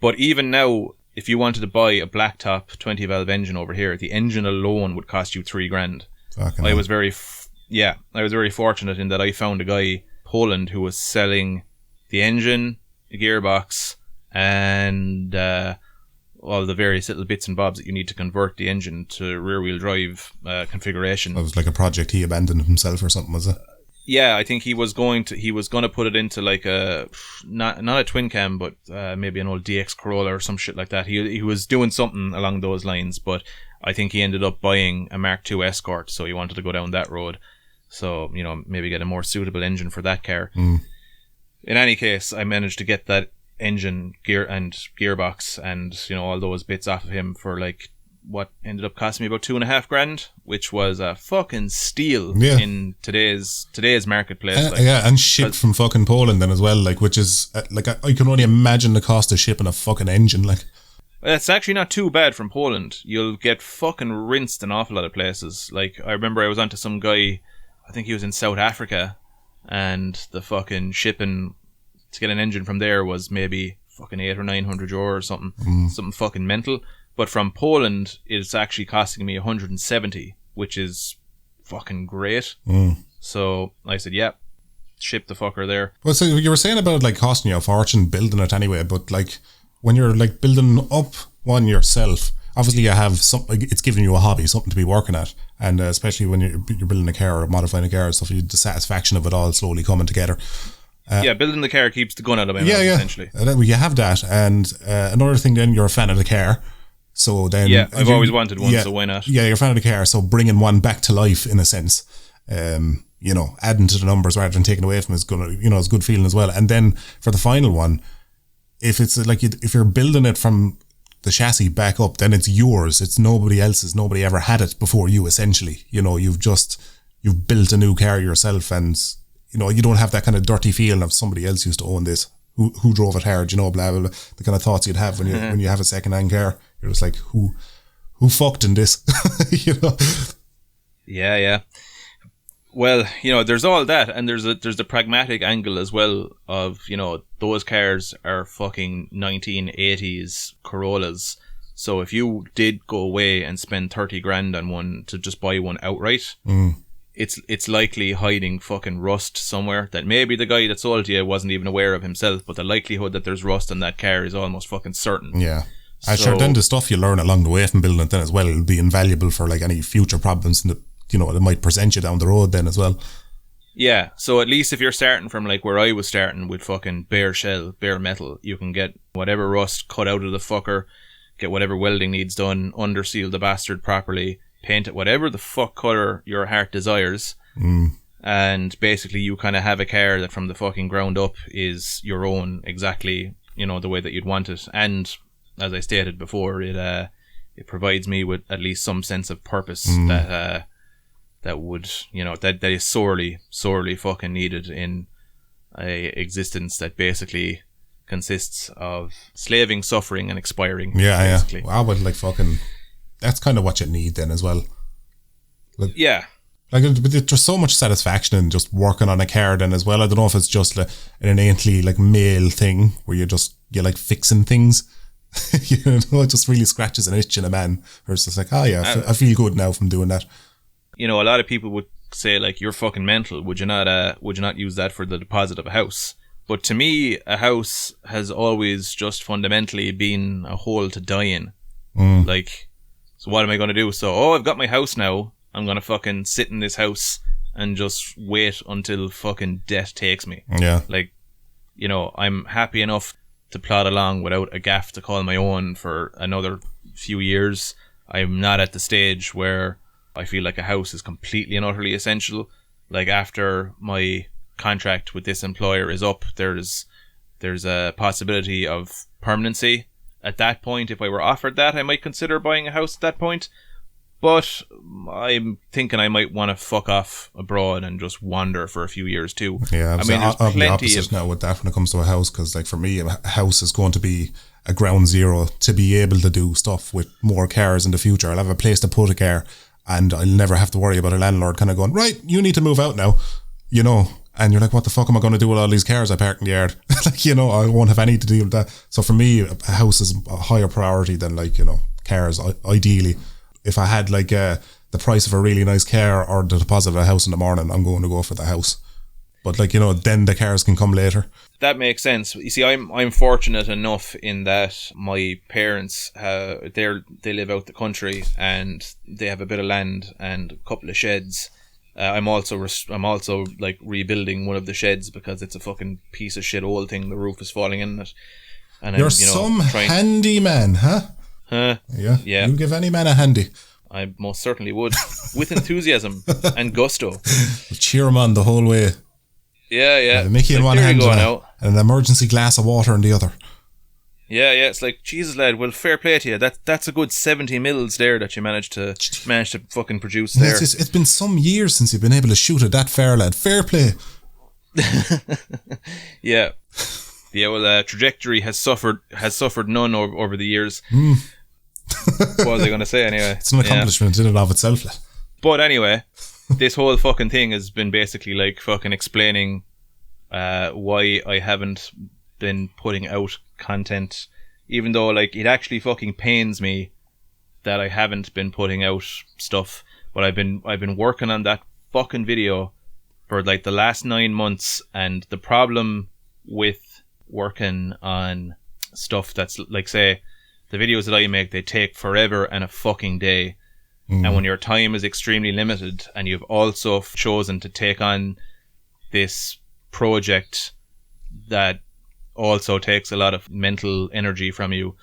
But even now, if you wanted to buy a blacktop 20 valve engine over here, the engine alone would cost you $3,000. I was very fortunate in that I found a guy, Poland, who was selling the engine, the gearbox, and all the various little bits and bobs that you need to convert the engine to rear wheel drive configuration. It was like a project he abandoned himself or something, was it? Yeah, I think he was going to put it into like a not a twin cam, but maybe an old DX Corolla or some shit like that. He was doing something along those lines, but I think he ended up buying a Mark II Escort, so he wanted to go down that road. So, you know, maybe get a more suitable engine for that car. In any case, I managed to get that engine, gear and gearbox and, you know, all those bits off of him for like what ended up costing me about $2,500, which was a fucking steal in today's marketplace. And shipped from fucking Poland then as well, like, which is like I can only imagine the cost of shipping a fucking engine, like. It's actually not too bad from Poland. You'll get fucking rinsed an awful lot of places. Like, I remember I was onto some guy, I think he was in South Africa, and the fucking shipping to get an engine from there was maybe fucking €800 or €900 or something, something fucking mental. But from Poland, it's actually costing me 170, which is fucking great. So I said, yeah, ship the fucker there. Well, so you were saying about like costing you a fortune building it anyway, but like when you're like building up one yourself, obviously you have something, it's giving you a hobby, something to be working at. And especially when you're building a car or modifying a car and stuff, you the satisfaction of it all slowly coming together. Building the car keeps the gun out of my mouth, essentially. You have that. And another thing then, you're a fan of the car. So then, I've always wanted one, so why not? Yeah, you're a fan of the car, so bringing one back to life in a sense, you know, adding to the numbers rather than taking away from it is gonna, you know, it's a good feeling as well. And then for the final one, if it's like if you're building it from the chassis back up, then it's yours. It's nobody else's. Nobody ever had it before you. Essentially, you know, you've built a new car yourself, and you know you don't have that kind of dirty feeling of somebody else used to own this. Who drove it hard, you know, blah blah blah. The kind of thoughts you'd have when you have a second hand car. You're just like, who fucked in this? You know? Yeah. Well, you know, there's all that, and there's the pragmatic angle as well of, you know, those cars are fucking 1980s Corollas. So if you did go away and spend $30,000 on one to just buy one outright, it's likely hiding fucking rust somewhere that maybe the guy that sold to you wasn't even aware of himself, but the likelihood that there's rust on that car is almost fucking certain. Yeah. And sure, then the stuff you learn along the way from building it then as well will be invaluable for like any future problems you know, it might present you down the road then as well. Yeah, so at least if you're starting from like where I was starting with fucking bare shell, bare metal, you can get whatever rust cut out of the fucker, get whatever welding needs done, underseal the bastard properly, paint it whatever the fuck colour your heart desires, and basically you kind of have a car that from the fucking ground up is your own, exactly, you know, the way that you'd want it. And as I stated before, it provides me with at least some sense of purpose that would, you know, that is sorely fucking needed in a existence that basically consists of slaving, suffering, and expiring. Yeah, basically. yeah. Well, I would like fucking. That's kind of what you need then as well. Like, yeah. Like, there's so much satisfaction in just working on a car then as well. I don't know if it's just an innately like male thing where you like fixing things. You know, it just really scratches an itch in a man. Where it's just like, oh yeah, I feel good now from doing that. You know, a lot of people would say like, you're fucking mental. Would you not use that for the deposit of a house? But to me, a house has always just fundamentally been a hole to die in. Like, so what am I going to do? So, I've got my house now. I'm going to fucking sit in this house and just wait until fucking death takes me. Yeah. Like, you know, I'm happy enough to plod along without a gaff to call my own for another few years. I'm not at the stage where I feel like a house is completely and utterly essential. Like, after my contract with this employer is up, there's a possibility of permanency. At that point, if I were offered that, I might consider buying a house at that point. But I'm thinking I might want to fuck off abroad and just wander for a few years too. Yeah, I mean, there's I'll be plenty opposite of now with that when it comes to a house, because like for me, a house is going to be a ground zero to be able to do stuff with more cars in the future. I'll have a place to put a car, and I'll never have to worry about a landlord kind of going, right, you need to move out now, you know. And you're like, what the fuck am I going to do with all these cars I parked in the yard? Like, you know, I won't have any to deal with that. So for me, a house is a higher priority than, like, you know, cars. Ideally, if I had like the price of a really nice car or the deposit of a house in the morning, I'm going to go for the house. But like, you know, then the cars can come later. That makes sense. You see, I'm fortunate enough in that my parents they live out the country and they have a bit of land and a couple of sheds. I'm also like rebuilding one of the sheds because it's a fucking piece of shit old thing. The roof is falling in it. And you're some handy man, huh? Huh? Yeah. You give any man a handy. I most certainly would, with enthusiasm and gusto. We'll cheer him on the whole way. Yeah. Mickey in one hand and an emergency glass of water in the other. Yeah. It's like, Jesus, lad. Well, fair play to you. That's a good 70 mils there that you managed to fucking produce there. It's been some years since you've been able to shoot it that far, lad. Fair play. Yeah. Well, trajectory has suffered none over the years. What was I going to say anyway? It's an accomplishment in and of itself. But anyway, this whole fucking thing has been basically like fucking explaining why I haven't been putting out content, even though like it actually fucking pains me that I haven't been putting out stuff. But I've been working on that fucking video for like the last 9 months, and the problem with working on stuff that's like, say, the videos that I make, they take forever and a fucking day. And when your time is extremely limited and you've also chosen to take on this project that also takes a lot of mental energy from you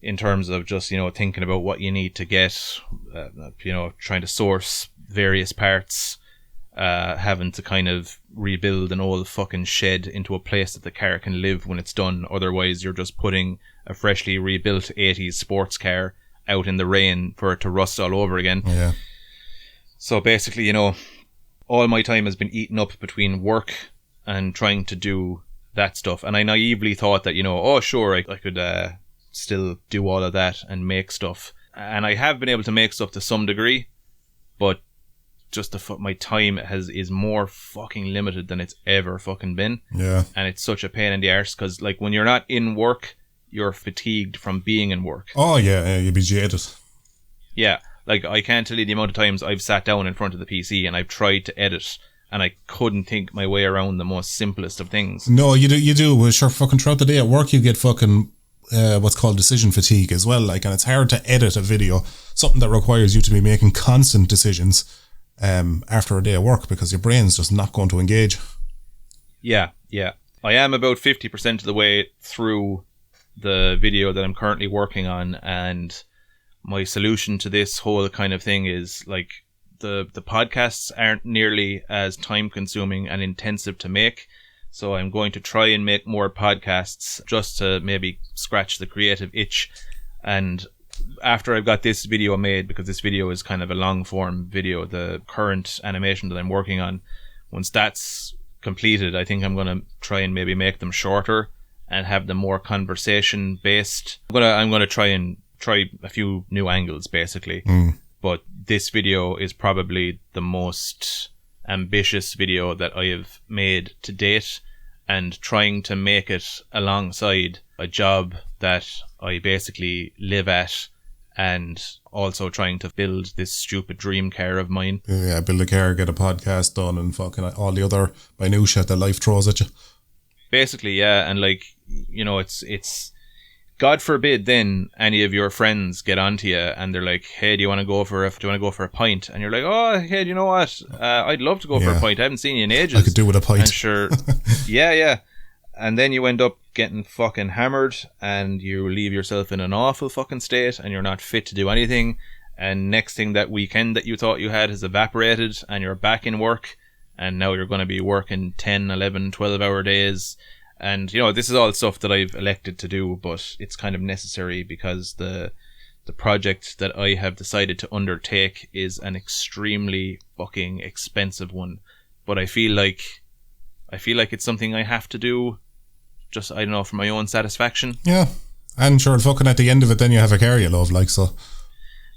in terms of just, you know, thinking about what you need to get, you know, trying to source various parts, having to kind of rebuild an old fucking shed into a place that the car can live when it's done. Otherwise, you're just putting a freshly rebuilt 80s sports car out in the rain for it to rust all over again. Yeah. So basically, you know, all my time has been eaten up between work and trying to do that stuff. And I naively thought that, you know, oh sure, I could still do all of that and make stuff. And I have been able to make stuff to some degree, but just my time is more fucking limited than it's ever fucking been. Yeah. And it's such a pain in the arse because, like, when you're not in work, you're fatigued from being in work. Oh yeah, you'd be jaded. Yeah, like I can't tell you the amount of times I've sat down in front of the PC and I've tried to edit and I couldn't think my way around the most simplest of things. No, you do. Well, sure, fucking throughout the day at work, you get fucking what's called decision fatigue as well. Like, and it's hard to edit a video, something that requires you to be making constant decisions. after a day of work because your brain's just not going to engage. Yeah. I am about 50% of the way through the video that I'm currently working on, and my solution to this whole kind of thing is like the podcasts aren't nearly as time consuming and intensive to make. So I'm going to try and make more podcasts just to maybe scratch the creative itch. And after I've got this video made, because this video is kind of a long form video, the current animation that I'm working on, once that's completed, I think I'm going to try and maybe make them shorter and have them more conversation based. I'm going to try a few new angles basically. But this video is probably the most ambitious video that I have made to date, and trying to make it alongside a job that I basically live at, and also trying to build this stupid dream car of mine. Yeah, build a car, get a podcast done, and fucking all the other minutiae that life throws at you. Basically, yeah, and like, you know, it's God forbid then any of your friends get onto you and they're like, hey, do you want to go for a pint? And you're like, oh, hey, do you know what? I'd love to go for a pint. I haven't seen you in ages. I could do with a pint. And sure, yeah. And then you end up getting fucking hammered and you leave yourself in an awful fucking state and you're not fit to do anything. And next thing, that weekend that you thought you had has evaporated and you're back in work, and now you're going to be working 10, 11, 12-hour days. And, you know, this is all stuff that I've elected to do, but it's kind of necessary because the project that I have decided to undertake is an extremely fucking expensive one. But I feel like it's something I have to do, just, I don't know, for my own satisfaction. Yeah. And sure, fucking at the end of it, then you have a car you love, like, so.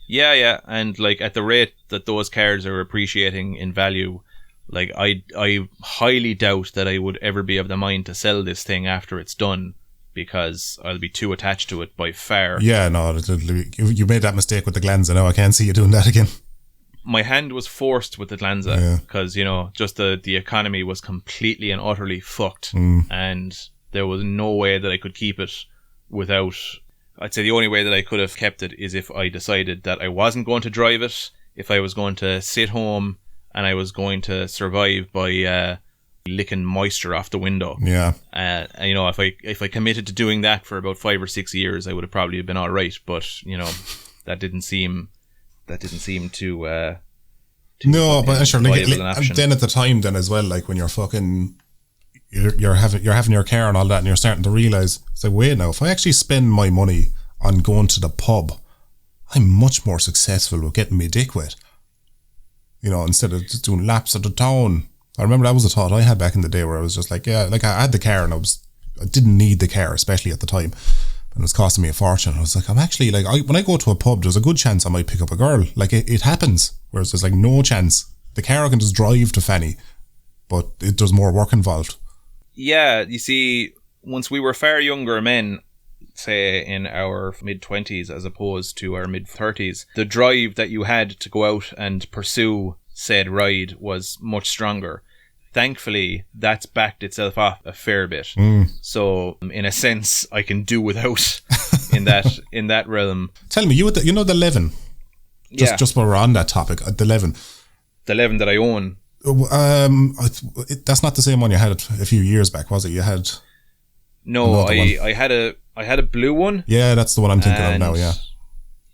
Yeah. And, like, at the rate that those cars are appreciating in value, like, I highly doubt that I would ever be of the mind to sell this thing after it's done, because I'll be too attached to it by far. Yeah, no, you made that mistake with the Glanza. Now I can't see you doing that again. My hand was forced with the Glanza because, you know, just the economy was completely and utterly fucked, and there was no way that I could keep it without... I'd say the only way that I could have kept it is if I decided that I wasn't going to drive it, if I was going to sit home and I was going to survive by licking moisture off the window. Yeah. You know, if I committed to doing that for about 5 or 6 years, I would have probably been all right. But, you know, that didn't seem too no, but sure, like, and then at the time, then as well, like when you're fucking, you're having your car and all that, and you're starting to realize, it's like, wait now, if I actually spend my money on going to the pub, I'm much more successful with getting me dick wet. You know, instead of just doing laps of the town. I remember that was a thought I had back in the day where I was just like, yeah, like I had the car and I didn't need the car, especially at the time. And it was costing me a fortune. I was like, I'm actually like, when I go to a pub, there's a good chance I might pick up a girl. Like it happens. Whereas there's like no chance. The car I can just drive to Fanny, but there's more work involved. Yeah, you see, once we were far younger men, say in our mid-20s as opposed to our mid-30s, the drive that you had to go out and pursue said ride was much stronger. Thankfully, that's backed itself off a fair bit. So, in a sense, I can do without in that realm. Tell me, you know the Levin? Just while we're on that topic, the Levin. The Levin that I own. That's not the same one you had a few years back, was it? You had... No, I had a blue one. Yeah, that's the one I'm thinking of now, yeah.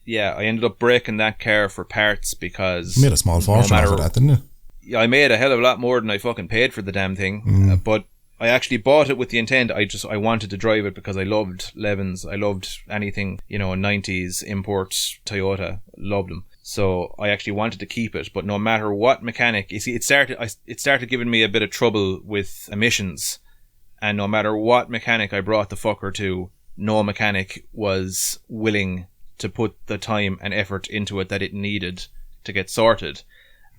Yeah, I ended up breaking that car for parts because... You made a small fortune out of that, didn't you? Yeah, I made a hell of a lot more than I fucking paid for the damn thing. But I actually bought it with the intent, I wanted to drive it because I loved Levins. I loved anything, you know, 90s imports, Toyota, loved them. So I actually wanted to keep it, but no matter what mechanic... You see, it started giving me a bit of trouble with emissions. And no matter what mechanic I brought the fucker to, no mechanic was willing to put the time and effort into it that it needed to get sorted.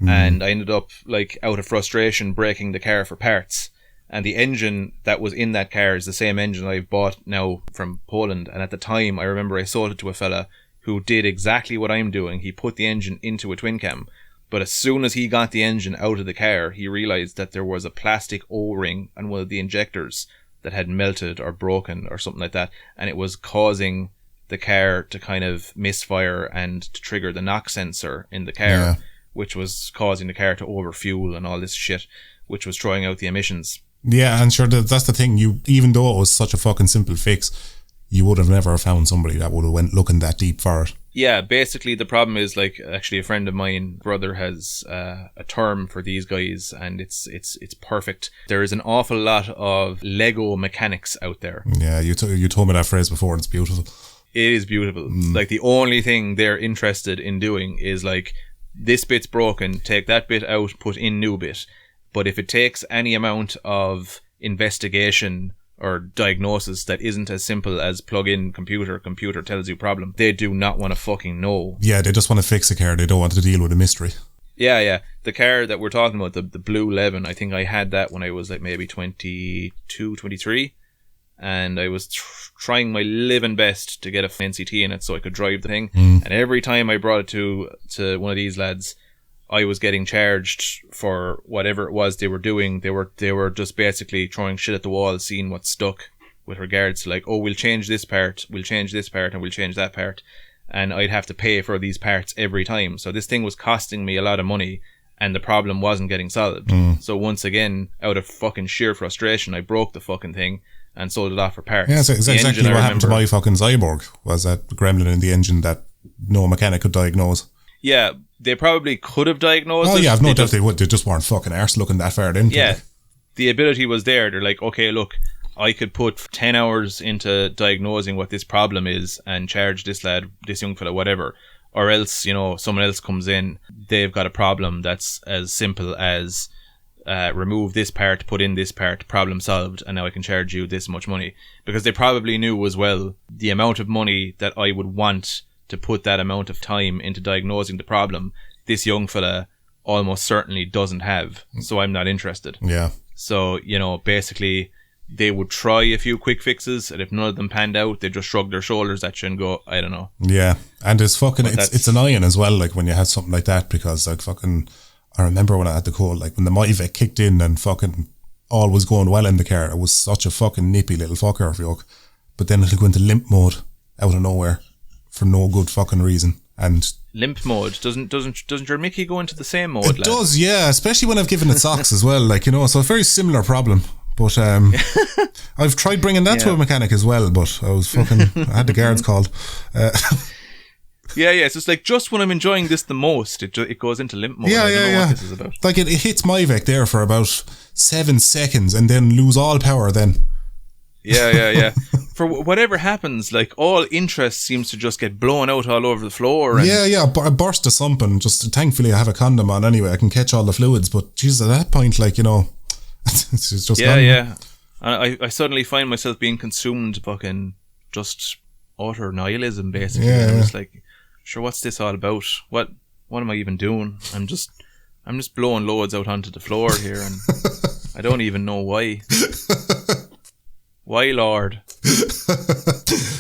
And I ended up, like, out of frustration, breaking the car for parts. And the engine that was in that car is the same engine I've bought now from Poland. And at the time, I remember I sold it to a fella who did exactly what I'm doing. He put the engine into a twin cam. But as soon as he got the engine out of the car, he realised that there was a plastic O-ring on one of the injectors that had melted or broken or something like that. And it was causing the car to kind of misfire and to trigger the knock sensor in the car, which was causing the car to overfuel and all this shit, which was throwing out the emissions. Yeah, and sure, that's the thing. Even though it was such a fucking simple fix, you would have never found somebody that would have went looking that deep for it. Yeah, basically the problem is, like, actually a friend of mine, brother, has a term for these guys, and it's perfect. There is an awful lot of Lego mechanics out there. Yeah, you told me that phrase before, and it's beautiful. It is beautiful. Like, the only thing they're interested in doing is, like, this bit's broken, take that bit out, put in new bit. But if it takes any amount of investigation or diagnosis that isn't as simple as plug in computer tells you problem, they do not want to fucking know. Yeah, they just want to fix a car. They don't want to deal with a mystery. Yeah. The car that we're talking about, the blue 11, I think I had that when I was like maybe 22, 23. And I was trying my living best to get a NCT in it so I could drive the thing. And every time I brought it to one of these lads, I was getting charged for whatever it was they were doing. They were just basically throwing shit at the wall, seeing what stuck with regards to, like, oh, we'll change this part, and we'll change that part. And I'd have to pay for these parts every time. So this thing was costing me a lot of money, and the problem wasn't getting solved. So once again, out of fucking sheer frustration, I broke the fucking thing and sold it off for parts. Yeah, so exactly what happened to my fucking Cyborg, was that gremlin in the engine that no mechanic could diagnose. Yeah, they probably could have diagnosed it. Oh yeah, I've no doubt they would. They just weren't fucking arse looking that far into it. The ability was there. They're like, okay, look, I could put 10 hours into diagnosing what this problem is and charge this lad, this young fella, whatever. Or else, you know, someone else comes in, they've got a problem that's as simple as remove this part, put in this part, problem solved, and now I can charge you this much money. Because they probably knew as well the amount of money that I would want to put that amount of time into diagnosing the problem, this young fella almost certainly doesn't have. So I'm not interested. Yeah. So, you know, basically they would try a few quick fixes, and if none of them panned out, they just shrug their shoulders at you and go, I don't know. Yeah. And it's fucking, it's annoying as well, like when you have something like that, because like fucking, I remember when I had the call, like when the Modification kicked in and fucking all was going well in the car, it was such a fucking nippy little fucker, if you look. But then it'll go into limp mode out of nowhere for no good fucking reason. And limp mode, doesn't your Mickey go into the same mode? It does, yeah, especially when I've given it socks as well, like, you know, so a very similar problem. But I've tried bringing that to a mechanic as well, but I was fucking, I had the guards called. Yeah, so it's like just when I'm enjoying this the most, it goes into limp mode. I don't know what this is about. Like it hits my Vec there for about 7 seconds and then lose all power then. Yeah. For whatever happens, like all interest seems to just get blown out all over the floor. And I burst to something. Just thankfully I have a condom on anyway. I can catch all the fluids. But Jesus, at that point, like, you know, it's just gone. Yeah. I suddenly find myself being consumed fucking just utter nihilism, basically. Yeah. I'm just like, sure, what's this all about? What am I even doing? I'm just blowing loads out onto the floor here, and I don't even know why. Why, Lord?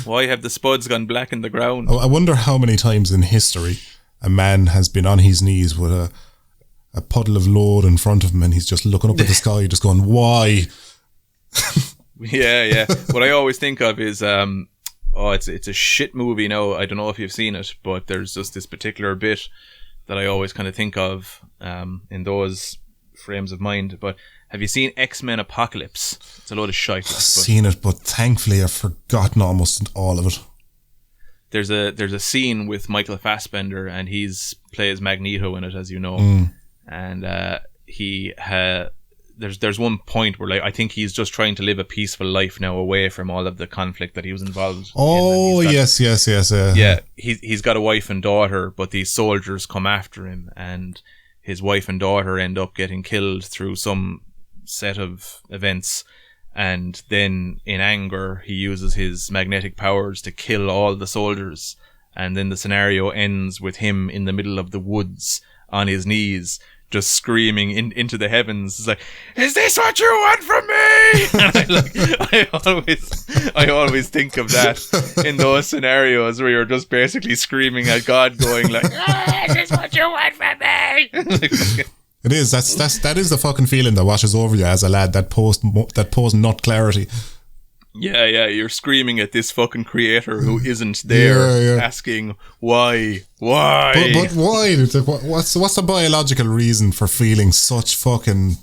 Why have the spuds gone black in the ground? I wonder how many times in history a man has been on his knees with a puddle of load in front of him and he's just looking up at the sky just going, why? Yeah. What I always think of is, it's a shit movie now. I don't know if you've seen it, but there's just this particular bit that I always kind of think of in those frames of mind. But have you seen X-Men Apocalypse? It's a load of shite. I've seen it, but thankfully I've forgotten almost all of it. There's a scene with Michael Fassbender, and plays Magneto in it, as you know. And there's one point where, like, I think he's just trying to live a peaceful life now, away from all of the conflict that he was involved in. Yes. Yeah, he's got a wife and daughter, but these soldiers come after him, and his wife and daughter end up getting killed through some set of events. And then in anger, he uses his magnetic powers to kill all the soldiers. And then the scenario ends with him in the middle of the woods on his knees, just screaming into the heavens. It's like, is this what you want from me? And I always think of that in those scenarios where you're just basically screaming at God, going like, is this what you want from me? It is. That is the fucking feeling that washes over you as a lad. That post nut clarity. Yeah, you're screaming at this fucking creator who isn't there, asking why. But why? It's like, what's the biological reason for feeling such fucking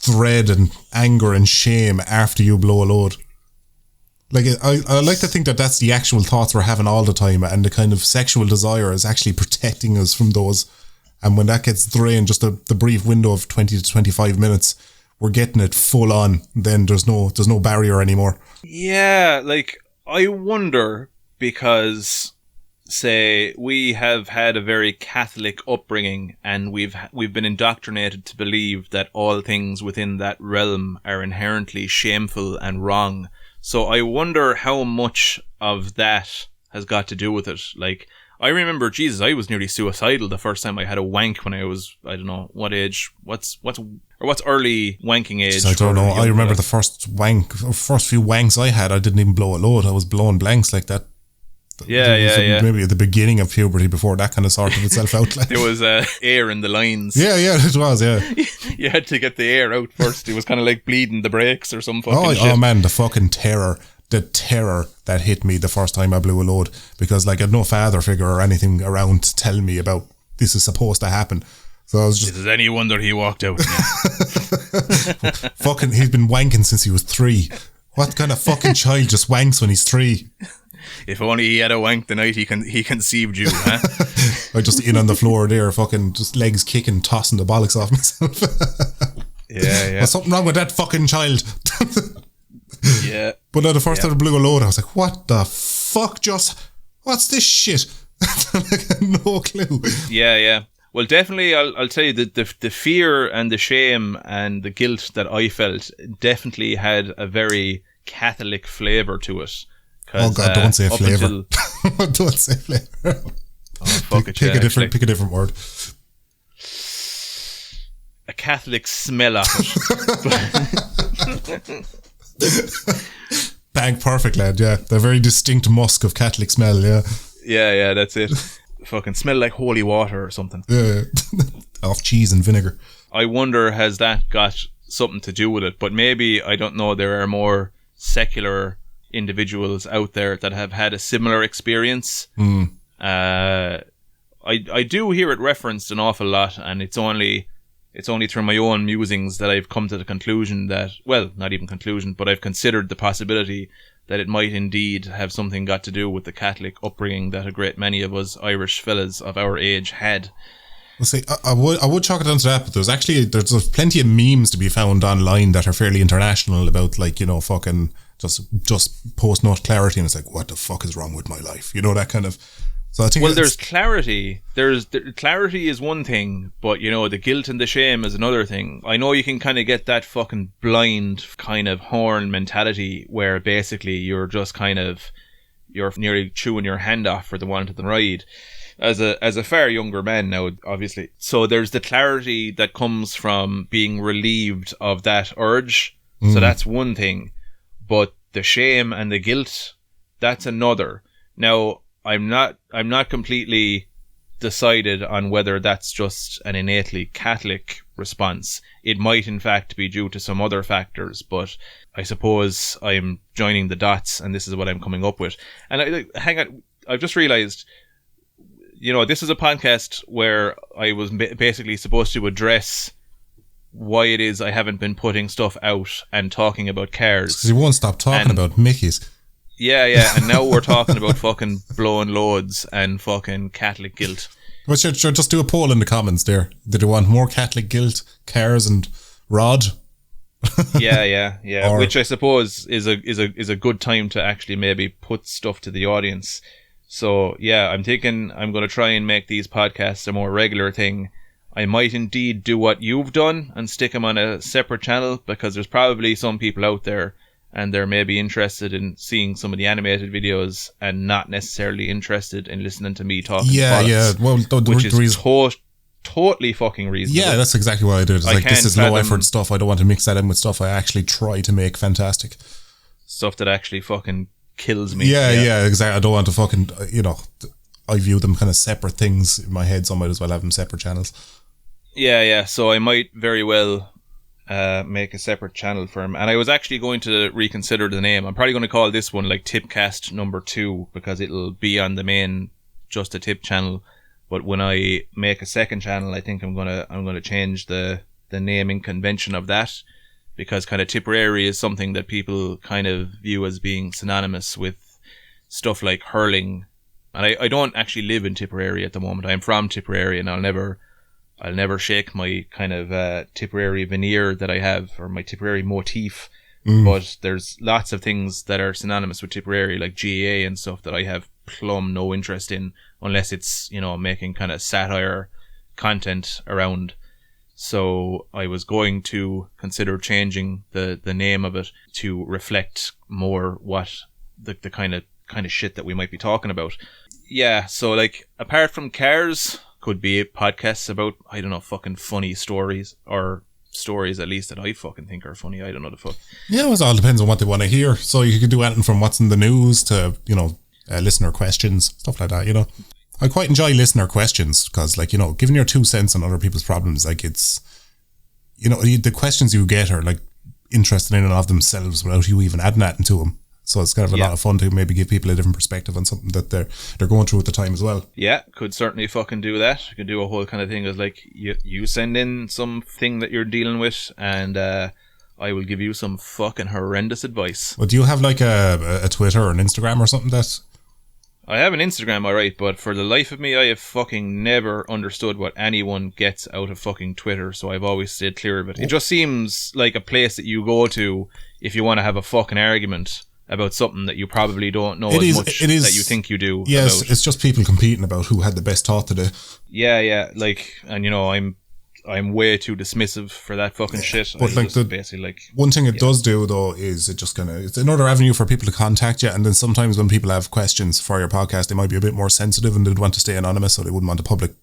dread and anger and shame after you blow a load? Like, I like to think that that's the actual thoughts we're having all the time, and the kind of sexual desire is actually protecting us from those. And when that gets drained, just the brief window of 20 to 25 minutes, we're getting it full on. Then there's no barrier anymore. Yeah, like, I wonder, because, say, we have had a very Catholic upbringing, and we've been indoctrinated to believe that all things within that realm are inherently shameful and wrong. So I wonder how much of that has got to do with it. Like, I remember, Jesus, I was nearly suicidal the first time I had a wank when I was, I don't know, what age, what's early wanking age? I don't know. I remember the first few wanks I had, I didn't even blow a load. I was blowing blanks like that. Yeah. Maybe at the beginning of puberty, before that kind of sorted itself out. Like. There was air in the lines. Yeah, it was, yeah. You had to get the air out first. It was kind of like bleeding the brakes or some fucking shit. Oh man, the fucking terror. The terror that hit me the first time I blew a load, because like I had no father figure or anything around to tell me about this is supposed to happen. So I was just... Is it any wonder he walked out? Fucking, he's been wanking since he was 3. What kind of fucking child just wanks when he's 3? If only he had a wank the night he conceived you, huh? I just in on the floor there, fucking just legs kicking, tossing the bollocks off myself. Yeah. There's something wrong with that fucking child. Yeah. But the first time I blew a load, I was like, what the fuck what's this shit? Like, no clue. Yeah. Well, definitely, I'll tell you that the fear and the shame and the guilt that I felt definitely had a very Catholic flavour to it. Oh God, don't say flavour. Don't say flavour. Oh, fuck it, pick a different word. A Catholic smell of it. Bang, perfect, lad. Yeah, the very distinct musk of Catholic smell. Yeah, that's it. Fucking smell like holy water or something. Yeah, off cheese and vinegar. I wonder, has that got something to do with it? But maybe, I don't know, there are more secular individuals out there that have had a similar experience. I do hear it referenced an awful lot, and it's only through my own musings that I've come to the conclusion that, well, not even conclusion, but I've considered the possibility that it might indeed have something got to do with the Catholic upbringing that a great many of us Irish fellas of our age had. Well, see, I would chalk it down to that, but there's plenty of memes to be found online that are fairly international about, like, you know, fucking just post-nut clarity, and it's like, what the fuck is wrong with my life? You know, that kind of... So I think, well, there's clarity. Clarity is one thing, but, you know, the guilt and the shame is another thing. I know you can kind of get that fucking blind kind of horn mentality where basically you're nearly chewing your hand off for the want of the ride. As a far younger man now, obviously. So there's the clarity that comes from being relieved of that urge. So that's one thing. But the shame and the guilt, that's another. Now, I'm not completely decided on whether that's just an innately Catholic response. It might in fact be due to some other factors, but I suppose I'm joining the dots and this is what I'm coming up with. And hang on, I've just realised, you know, this is a podcast where I was basically supposed to address why it is I haven't been putting stuff out and talking about cars. Because you won't stop talking about Mickeys. Yeah, and now we're talking about fucking blowing loads and fucking Catholic guilt. Well, sure, just do a poll in the comments there. Did you want more Catholic guilt, cars and rod? Yeah. Or, which I suppose is a good time to actually maybe put stuff to the audience. So yeah, I'm thinking I'm going to try and make these podcasts a more regular thing. I might indeed do what you've done and stick them on a separate channel, because there's probably some people out there and they're maybe interested in seeing some of the animated videos and not necessarily interested in listening to me talking. Yeah. Well, which is totally fucking reasonable. Yeah, that's exactly what I did. It's like, this is low effort stuff. I don't want to mix that in with stuff I actually try to make fantastic. Stuff that actually fucking kills me. Yeah, exactly. I don't want to fucking, you know, I view them kind of separate things in my head, so I might as well have them separate channels. Yeah. So I might very well make a separate channel for him. And I was actually going to reconsider the name. I'm probably going to call this one like TippCast number 2 because it'll be on the main Just a Tip channel. But when I make a second channel, I think I'm gonna change the naming convention of that, because kind of Tipperary is something that people kind of view as being synonymous with stuff like hurling. And I don't actually live in Tipperary at the moment. I'm from Tipperary, and I'll never shake my kind of Tipperary veneer that I have, or my Tipperary motif. But there's lots of things that are synonymous with Tipperary, like GAA and stuff, that I have plumb no interest in, unless it's, you know, making kind of satire content around. So I was going to consider changing the name of it to reflect more what the kind of shit that we might be talking about. Yeah, so like, apart from cars, could be podcasts about, I don't know, fucking funny stories, or stories at least that I fucking think are funny. I don't know the fuck. Yeah, it all depends on what they want to hear. So you could do anything from what's in the news to, you know, listener questions, stuff like that, you know. I quite enjoy listener questions because, like, you know, giving your 2 cents on other people's problems, like, it's, you know, the questions you get are like interested in and of themselves without you even adding that into them. So it's kind of a lot of fun to maybe give people a different perspective on something that they're going through at the time as well. Yeah, could certainly fucking do that. You could do a whole kind of thing as like, you send in something that you're dealing with, and I will give you some fucking horrendous advice. Well, do you have like a Twitter or an Instagram or something that... I have an Instagram, alright, but for the life of me, I have fucking never understood what anyone gets out of fucking Twitter, so I've always stayed clear of it. It just seems like a place that you go to if you want to have a fucking argument about something that you probably don't know as much that you think you do. Yes, it's just people competing about who had the best thought today. Yeah, like, and you know, I'm way too dismissive for that fucking shit. But like, basically, like, one thing it does do though is it just kind of, it's another avenue for people to contact you. And then sometimes when people have questions for your podcast, they might be a bit more sensitive and they'd want to stay anonymous, so they wouldn't want to public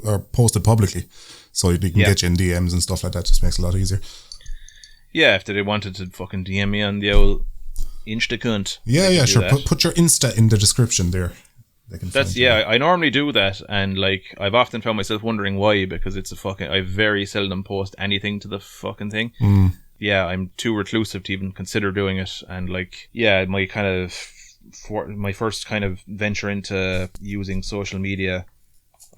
or post it publicly. So they can get you in DMs and stuff like that. Just makes it a lot easier. Yeah, if they wanted to fucking DM me on the old Insta cunt. Yeah, sure. Put your Insta in the description there. I normally do that, and like, I've often found myself wondering why, because it's a fucking, I very seldom post anything to the fucking thing. Yeah, I'm too reclusive to even consider doing it, and like, yeah, my first kind of venture into using social media,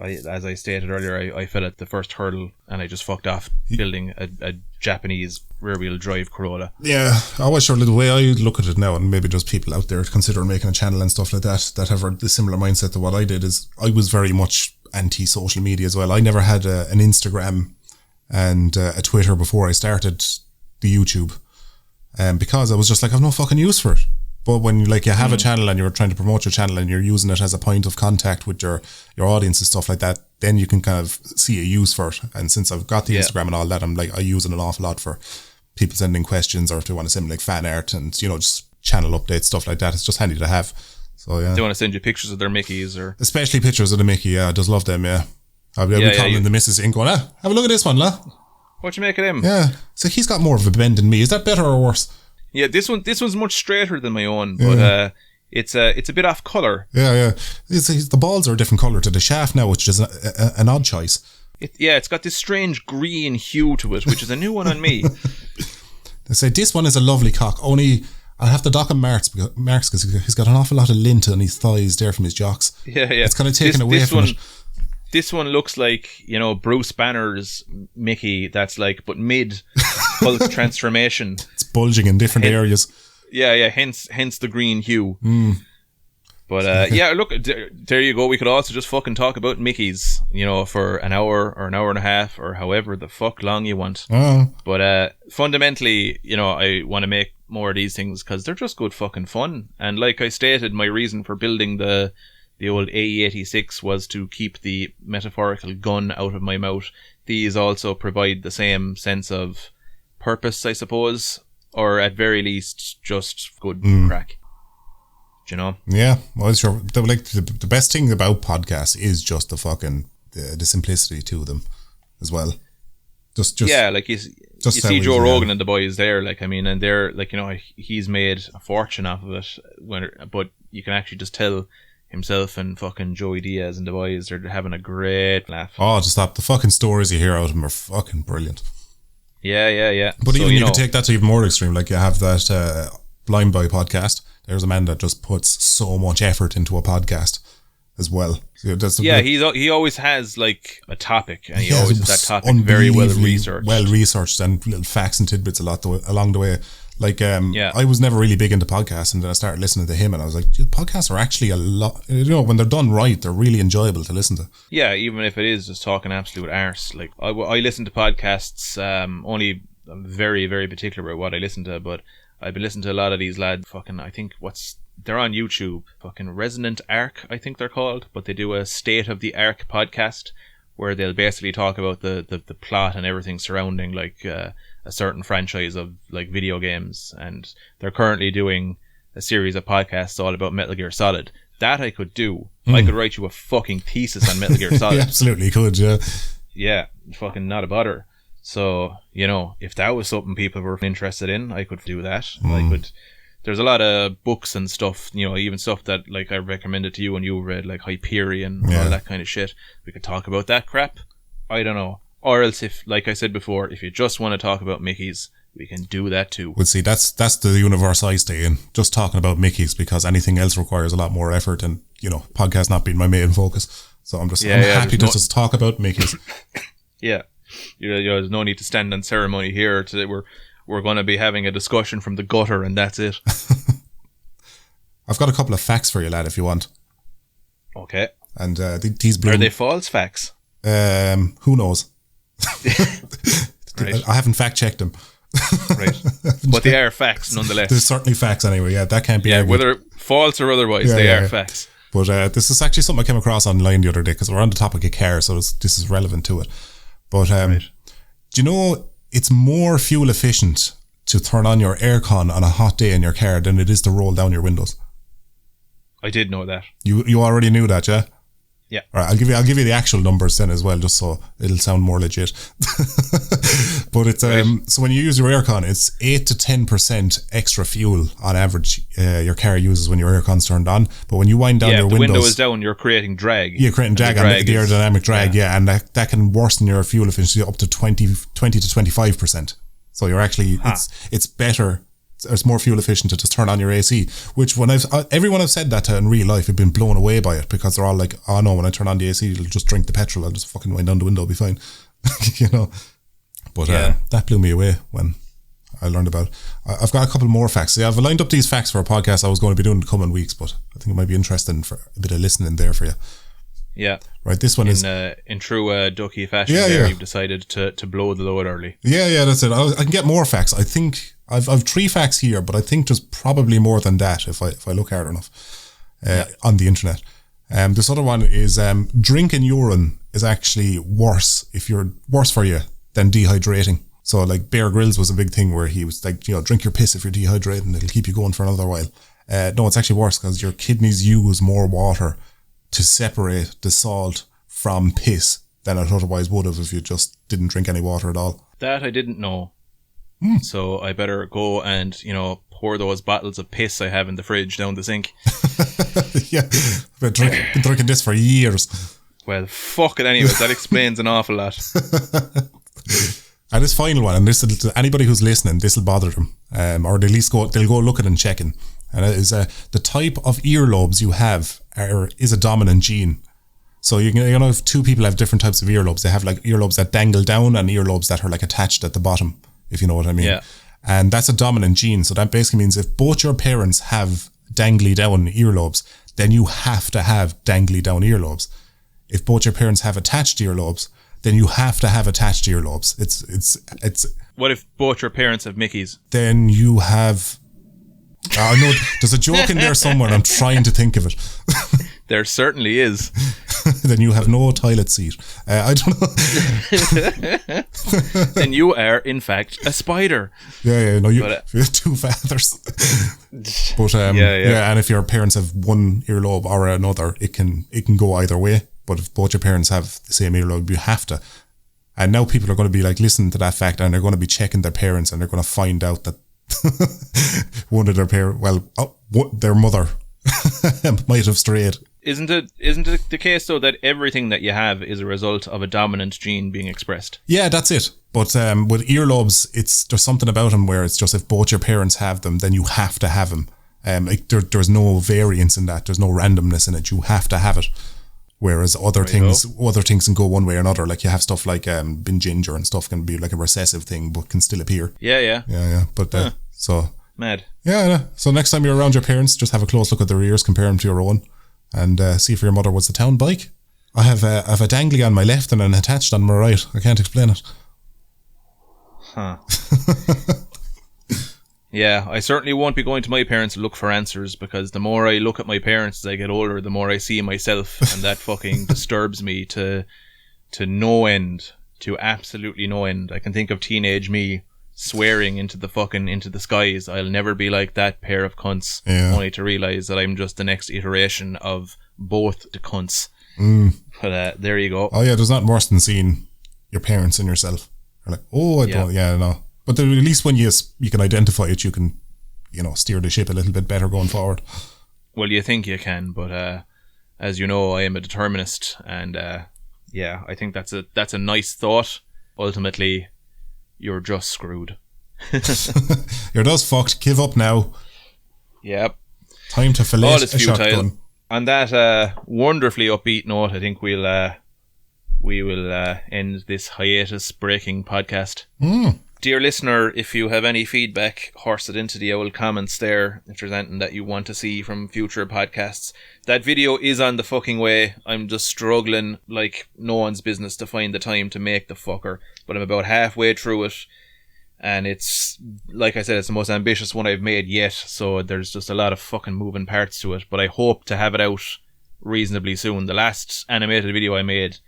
as I stated earlier, I fell at the first hurdle and I just fucked off building a Japanese rear-wheel drive Corolla. Yeah, I always sure the way I look at it now, and maybe there's people out there considering making a channel and stuff like that have the similar mindset to what I did, is I was very much anti-social media as well. I never had an Instagram and a Twitter before I started the YouTube, because I was just like, I've no fucking use for it. But when you have a channel and you're trying to promote your channel and you're using it as a point of contact with your audience and stuff like that, then you can kind of see a use for it. And since I've got the Instagram and all that, I'm like, I use it an awful lot for people sending questions, or if they want to send me like fan art and, you know, just channel updates, stuff like that. It's just handy to have. So yeah. They want to send you pictures of their Mickeys, or especially pictures of the Mickey. Yeah, I just love them. Yeah, I'll be calling the missus in going, have a look at this one, la. What you make of him? Yeah, so he's got more of a bend than me. Is that better or worse? Yeah, this one's much straighter than my own, but it's a bit off colour. Yeah. The balls are a different colour to the shaft now, which is an odd choice. It's got this strange green hue to it, which is a new one on me. They say this one is a lovely cock, only I'll have to dock him marks because he's got an awful lot of lint on his thighs there from his jocks. Yeah. It's kind of taken away from it. This one looks like, you know, Bruce Banner's Mickey, that's like, but mid Hulk transformation. It's bulging in different areas. Yeah, hence the green hue. But look, there you go. We could also just fucking talk about Mickeys, you know, for an hour or an hour and a half or however the fuck long you want. But fundamentally, you know, I want to make more of these things because they're just good fucking fun. And like I stated, my reason for building the old AE86 was to keep the metaphorical gun out of my mouth. These also provide the same sense of purpose, I suppose, or at very least just good crack. Do you know? Yeah, well, sure. The best thing about podcasts is just the fucking the simplicity to them as well. Just yeah, like you see Joe Rogan and the boys there, like, I mean, and they're like, you know, he's made a fortune off of it. But you can actually just tell himself and fucking Joey Diaz and the boys, they're having a great laugh. Oh, to stop, the fucking stories you hear out of them are fucking brilliant. Yeah. But So, even you know, can take that to even more extreme. Like you have that Blind Boy podcast. There's a man that just puts so much effort into a podcast as well. So he always has like a topic, and he always has that topic very well researched. Well researched, and little facts and tidbits along the way. Like, I was never really big into podcasts, and then I started listening to him, and I was like, podcasts are actually a lot, when they're done right, they're really enjoyable to listen to. Yeah, even if it is just talking absolute arse. Like, I listen to podcasts, only I'm very, very particular about what I listen to, but I've been listening to a lot of these lads, they're on YouTube, Resonant Arc, I think they're called, but they do a State of the Arc podcast, where they'll basically talk about the plot and everything surrounding, like, a certain franchise of like video games, and they're currently doing a series of podcasts all about Metal Gear Solid. That I could do. I could write you a fucking thesis on Metal Gear Solid. You absolutely could, yeah. Yeah, not a bother. So, if that was something people were interested in, I could do that. There's a lot of books and stuff, even stuff that like I recommended to you and you read, like Hyperion, all that kind of shit. We could talk about that crap. I don't know. Or else, if, like I said before, if you just want to talk about Mickeys, we can do that too. Well, see, that's the universe I stay in, just talking about Mickeys, because anything else requires a lot more effort, and, podcast not being my main focus. So I'm happy to just talk about Mickeys. Yeah. There's no need to stand on ceremony here. We're going to be having a discussion from the gutter, and that's it. I've got a couple of facts for you, lad, if you want. Okay. And these are they false facts? Who knows? Right. I haven't fact checked them. Right. But they are facts nonetheless. There's certainly facts anyway. Yeah, that can't be argued. Whether false or otherwise, they are facts. But this is actually something I came across online the other day, because we're on the topic of car, so this is relevant to it. But do you know it's more fuel efficient to turn on your aircon on a hot day in your car than it is to roll down your windows? I did know that. You already knew that, yeah? Yeah. All right, I'll give you the actual numbers then as well, just so it'll sound more legit. But it's so when you use your aircon, it's 8 to 10% extra fuel on average your car uses when your aircon's turned on. But when you wind down your windows, the window is down, you're creating drag. You're creating drag, and the aerodynamic drag, and that can worsen your fuel efficiency up to 20 to 25%. So you're actually it's better. It's more fuel efficient to just turn on your AC, which everyone I've said that to in real life have been blown away by it, because they're all like, oh no, when I turn on the AC, it'll just drink the petrol, I'll just fucking wind down the window, it'll be fine. But that blew me away when I learned about it. I've got a couple more facts. I've lined up these facts for a podcast I was going to be doing in the coming weeks, but I think it might be interesting for a bit of listening there for you. Yeah. Right, this one is in true Ducky fashion. You've decided to blow the load early. Yeah, that's it. I can get more facts. I think I've 3 facts here, but I think there's probably more than that if I look hard enough on the internet. This other one is drinking urine is actually worse for you than dehydrating. So like Bear Grylls was a big thing where he was like, drink your piss if you're dehydrated and it'll keep you going for another while. No, it's actually worse, because your kidneys use more water to separate the salt from piss than it otherwise would have if you just didn't drink any water at all. That I didn't know. So I better go and, pour those bottles of piss I have in the fridge down the sink. Yeah, I've been drinking this for years. Well, fuck it anyways. That explains an awful lot. And this final one, and anybody who's listening, this will bother them, or they'll at least they'll go looking and checking. And it is the type of earlobes you have is a dominant gene. So if 2 people have different types of earlobes, they have like earlobes that dangle down and earlobes that are like attached at the bottom, if you know what I mean. Yeah. And that's a dominant gene. So that basically means if both your parents have dangly down earlobes, then you have to have dangly down earlobes. If both your parents have attached earlobes, then you have to have attached earlobes. It's. What if both your parents have Mickeys? Then you have. No, there's a joke in there somewhere, and I'm trying to think of it. There certainly is. Then you have no toilet seat. I don't know. Then you are, in fact, a spider. Yeah. No, you have 2 fathers. But and if your parents have one earlobe or another, it can go either way. But if both your parents have the same earlobe, you have to. And now people are going to be like listening to that fact, and they're going to be checking their parents, and they're going to find out that one of their parents, their mother might have strayed. Isn't it the case though that everything that you have is a result of a dominant gene being expressed? Yeah, that's it. But with earlobes, there's something about them where it's just if both your parents have them, then you have to have them. There's no variance in that. There's no randomness in it. You have to have it. Whereas other things can go one way or another. Like you have stuff like being ginger and stuff can be like a recessive thing, but can still appear. Yeah. But so mad. Yeah. So next time you're around your parents, just have a close look at their ears, compare them to your own, and see if your mother was the town bike. I have a dangly on my left and an attached on my right. I can't explain it. Huh. Yeah, I certainly won't be going to my parents to look for answers, because the more I look at my parents as I get older, the more I see myself, and that fucking disturbs me to no end, to absolutely no end. I can think of teenage me swearing into the skies, I'll never be like that pair of cunts, only to realise that I'm just the next iteration of both the cunts. But there you go. Oh yeah, there's nothing worse than seeing your parents and yourself. You're like, no. But at least when you can identify it, you can, steer the ship a little bit better going forward. Well, you think you can, but as you know, I am a determinist, and I think that's a nice thought. Ultimately, you're just screwed. You're just fucked. Give up now. Yep. Time to fillet a shotgun. On that wonderfully upbeat note, I think we will end this hiatus breaking podcast. Dear listener, if you have any feedback, horse it into the old comments there. If there's anything that you want to see from future podcasts, that video is on the fucking way. I'm just struggling like no one's business to find the time to make the fucker, but I'm about halfway through it, and it's, like I said, it's the most ambitious one I've made yet, so there's just a lot of fucking moving parts to it, but I hope to have it out reasonably soon. The last animated video I made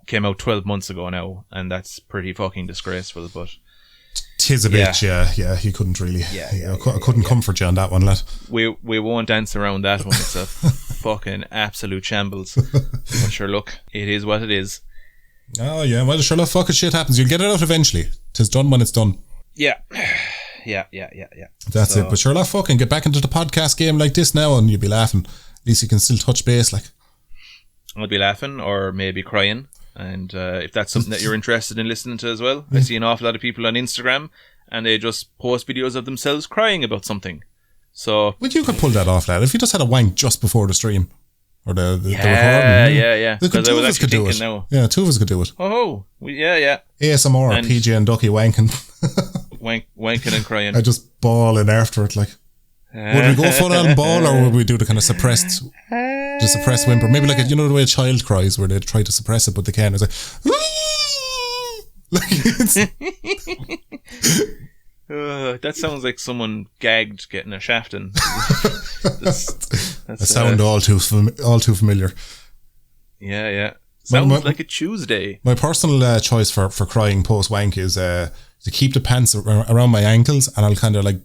came out 12 months ago now, and that's pretty fucking disgraceful, but... Tis a bit, yeah. You couldn't really... I couldn't comfort you on that one, lad. We won't dance around that one. It's a fucking absolute shambles. But sure, look, it is what it is. Oh, yeah. Well, sure, look, fucking shit happens. You'll get it out eventually. 'Tis done when it's done. Yeah. That's it. But sure, look, fucking get back into the podcast game like this now, and you'll be laughing. At least you can still touch base, like. I'll be laughing, or maybe crying. And if that's something that you're interested in listening to as well, I see an awful lot of people on Instagram, and they just post videos of themselves crying about something. So, well, you could pull that off, lad. If you just had a wank just before the stream or the recording. Yeah. Because two of us could do it. Now. Yeah, two of us could do it. Yeah. ASMR, and PJ and Ducky wanking. Wanking and crying. I just bawling after it, like. Would we go full on ball, or would we do the kind of suppressed whimper? Maybe like the way a child cries, where they try to suppress it but they can't. It's like that sounds like someone gagged getting a shafting. That's a sound all too familiar. Yeah. Sounds like a Tuesday. My personal choice for crying post wank is to keep the pants around my ankles, and I'll kind of like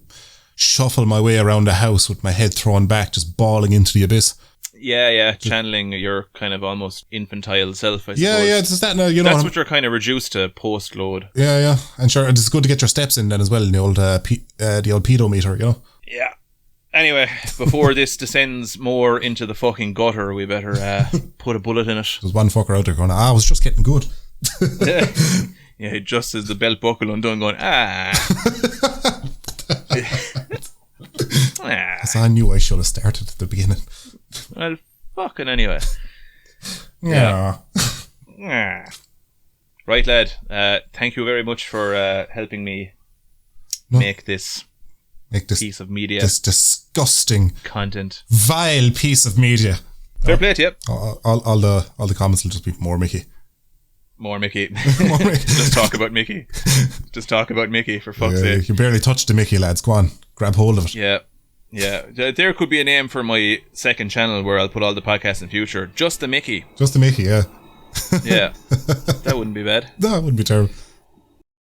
shuffle my way around the house with my head thrown back, just bawling into the abyss. Yeah, channeling your kind of almost infantile self, I suppose. Yeah, it's that now, that's what you're kind of reduced to post-load. Yeah, and sure, it's good to get your steps in then as well in the old pedometer, Yeah. Anyway, before this descends more into the fucking gutter, we better put a bullet in it. There's one fucker out there going, I was just getting good. Yeah, just as the belt buckle undone, going, So I knew I should have started at the beginning. Well, fucking anyway. Yeah. Right, lad. Thank you very much for helping me make this piece of media. This disgusting content. Vile piece of media. Fair play to you. All the comments will just be more Mickey. More Mickey. Just talk about Mickey. Just talk about Mickey, for fuck's sake. You barely touched the Mickey, lads. Go on. Grab hold of it. Yeah. There could be a name for my second channel where I'll put all the podcasts in future. Just the Mickey. Just the Mickey, yeah. Yeah. That wouldn't be bad. That wouldn't be terrible.